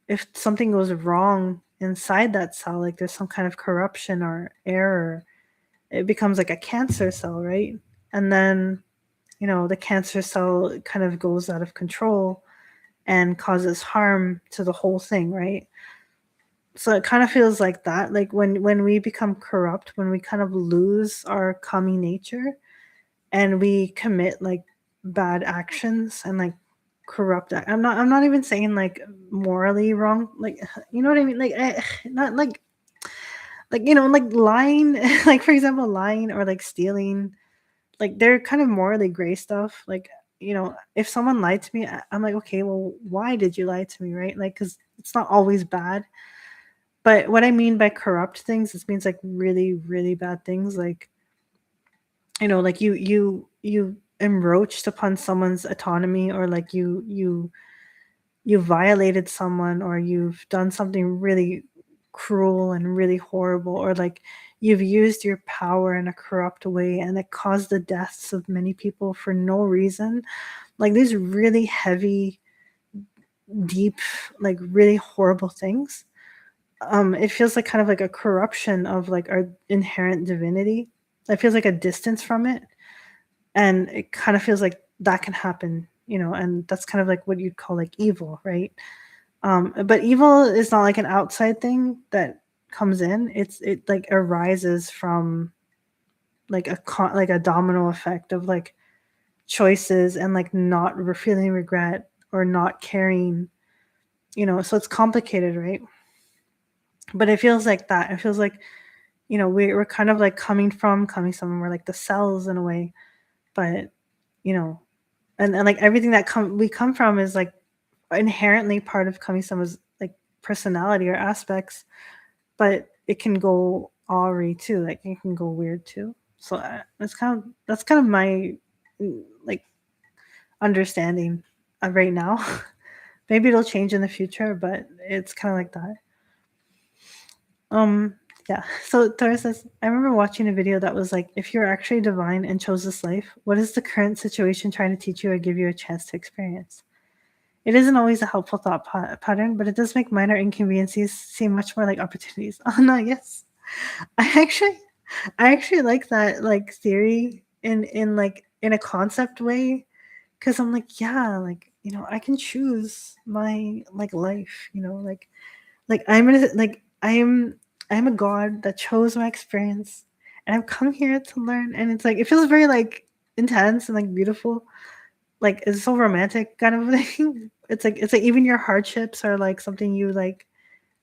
if something goes wrong inside that cell, like there's some kind of corruption or error, it becomes like a cancer cell, right? And then the cancer cell kind of goes out of control and causes harm to the whole thing, right? So it kind of feels like that, like when we become corrupt, when we kind of lose our kami nature and we commit like bad actions and like I'm not even saying like morally wrong, like you know what I mean, like not like like lying like for example lying or like stealing, like they're kind of morally gray stuff. Like if someone lied to me, I'm like, okay, well, why did you lie to me, right? Like because it's not always bad. But what I mean by corrupt things, it means like really really bad things, like like you encroached upon someone's autonomy, or like you violated someone, or you've done something really cruel and really horrible, or like you've used your power in a corrupt way and it caused the deaths of many people for no reason. Like these really heavy, deep, like really horrible things. It feels like kind of like a corruption of like our inherent divinity. It feels like a distance from it, and it kind of feels like that can happen, and that's kind of like what you'd call like evil, right? But evil is not like an outside thing that comes in. It like arises from like like a domino effect of like choices and like not feeling regret or not caring, so it's complicated, right? But it feels like that. It feels like we're kind of like coming somewhere, like the cells in a way. But you know and like everything that we come from is like inherently part of Kami-sama's like personality or aspects, but it can go awry too. Like it can go weird too. So that's kind of my like understanding right now. Maybe it'll change in the future, but it's kind of like that. Um, yeah. So Tora says, I remember watching a video that was like, if you're actually divine and chose this life, what is the current situation trying to teach you or give you a chance to experience? It isn't always a helpful thought pattern, but it does make minor inconveniences seem much more like opportunities. Oh no, yes. I actually I actually like that like theory in like in a concept way, because I'm like, yeah, like, I can choose my like life, like I'm a god that chose my experience, and I've come here to learn, and it's like it feels very like intense and like beautiful, like it's so romantic kind of thing. It's like even your hardships are like something you like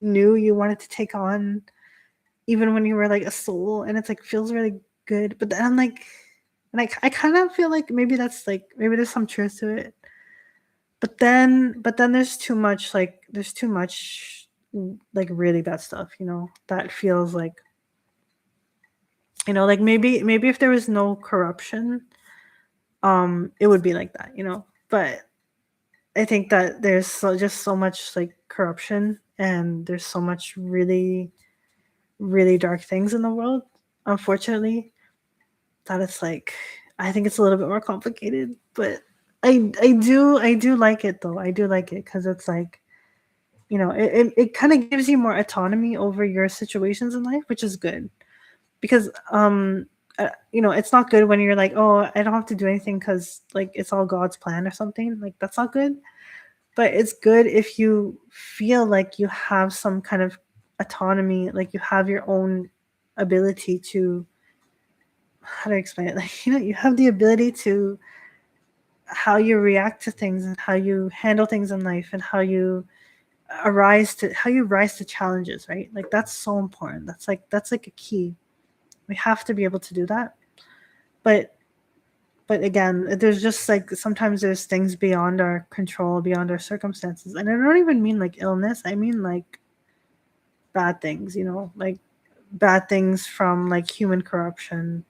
knew you wanted to take on even when you were like a soul, and it's like feels really good. But then I'm like, and I kind of feel like maybe that's like maybe there's some truth to it, but then there's too much like really bad stuff, that feels like, like maybe if there was no corruption, it would be like that, but I think that there's just so much like corruption, and there's so much really really dark things in the world, unfortunately, that it's like I think it's a little bit more complicated. But I do like it though. I do like it because it's like, it kind of gives you more autonomy over your situations in life, which is good. Because it's not good when you're like, oh, I don't have to do anything because like it's all God's plan or something. Like that's not good. But it's good if you feel like you have some kind of autonomy, like you have your own ability to, how do I explain it? Like, you have the ability to how you react to things and how you handle things in life, and how you rise to challenges, right? Like that's so important. That's like a key. We have to be able to do that. But again, there's just like sometimes there's things beyond our control, beyond our circumstances. And I don't even mean like illness. I mean like bad things, like bad things from like human corruption.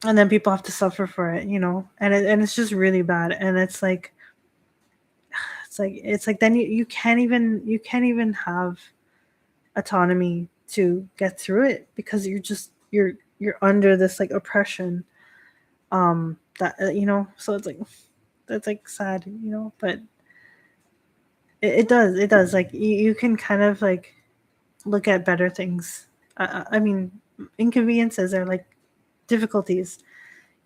And then people have to suffer for it, and it's just really bad. And it's like then you can't even have autonomy to get through it, because you're under this like oppression, that so it's like that's like sad, but it does like you can kind of like look at better things. I mean, inconveniences are like difficulties.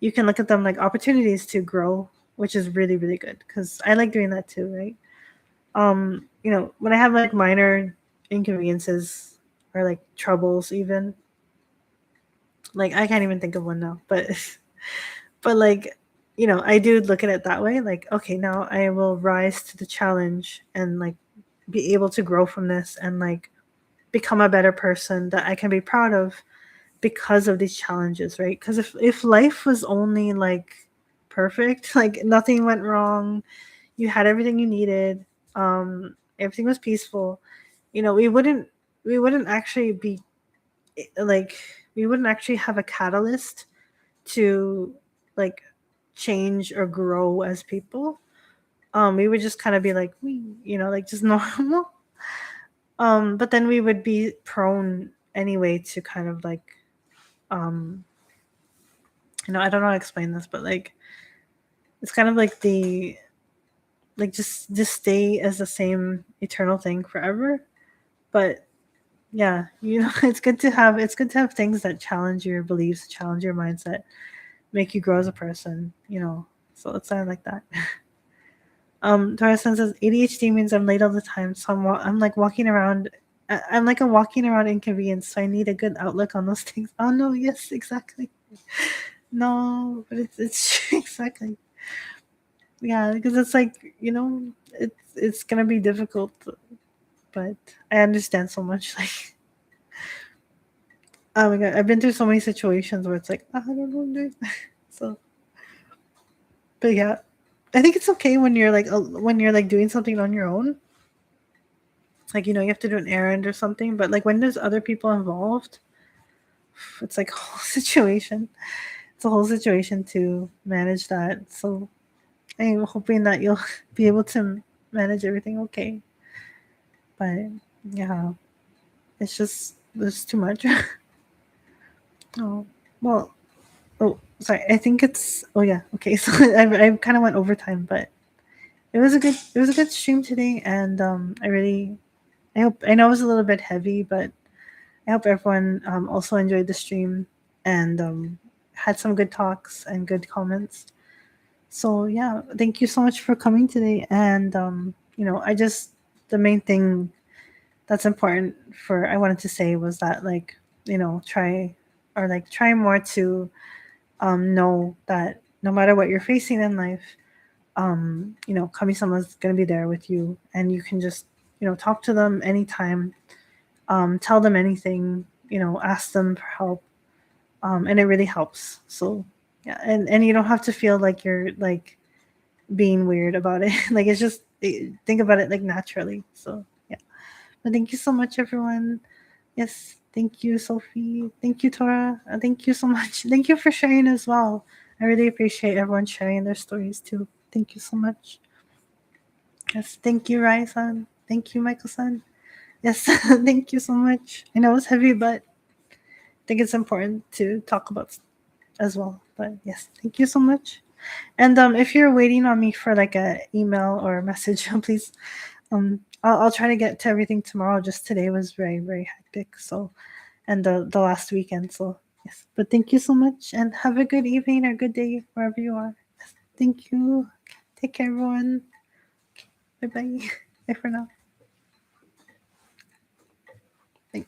You can look at them like opportunities to grow, which is really really good, because I like doing that too, right? When I have like minor inconveniences or like troubles, even, like I can't even think of one now, but but like, I do look at it that way, like, okay, now I will rise to the challenge and like be able to grow from this and like become a better person that I can be proud of because of these challenges, right? Because if life was only like perfect, like nothing went wrong, you had everything you needed, everything was peaceful, we wouldn't actually be like we wouldn't actually have a catalyst to like change or grow as people. We would just kind of be like, like just normal. But then we would be prone anyway to kind of like, um I don't know how to explain this, but like it's kind of like the like just stay as the same eternal thing forever. But yeah, it's good to have things that challenge your beliefs, challenge your mindset, make you grow as a person, so it's kind of like that. Tarzan says ADHD means I'm late all the time, so I'm like walking around. I'm like a walking around inconvenience, so I need a good outlook on those things. Oh no, yes, exactly. No, but it's exactly, yeah, because it's like, it's gonna be difficult, but I understand so much. Like, oh my god, I've been through so many situations where it's like, I don't know, dude. So, but yeah, I think it's okay when you're like doing something on your own. Like, you have to do an errand or something, but like when there's other people involved, it's like a whole situation. It's a whole situation to manage that. So I'm hoping that you'll be able to manage everything okay. But yeah, it's too much. Oh well. Oh, sorry. I think it's. Oh yeah. Okay. So I kind of went overtime, but it was a good stream today, and I hope I know it was a little bit heavy, but I hope everyone also enjoyed the stream and had some good talks and good comments. So yeah, thank you so much for coming today. And I just the main thing that's important for I wanted to say was that like try or like try more to know that no matter what you're facing in life, Kami-sama's gonna be there with you, and you can just talk to them anytime, tell them anything, ask them for help, and it really helps. So yeah, and you don't have to feel like you're like being weird about it. Like it's just think about it like naturally. So yeah, but thank you so much, everyone. Yes, thank you, Sophie. Thank you, Tora. Thank you so much. Thank you for sharing as well. I really appreciate everyone sharing their stories too. Thank you so much. Yes, thank you, Rai-san. Thank you, Michael-san. Yes, thank you so much. I know it's heavy, but I think it's important to talk about as well. But yes, thank you so much. And if you're waiting on me for like a email or a message, please, I'll try to get to everything tomorrow. Just today was very very hectic. So, and the last weekend. So yes, but thank you so much, and have a good evening or good day wherever you are. Yes, thank you. Take care, everyone. Bye bye. Bye for now. Bye.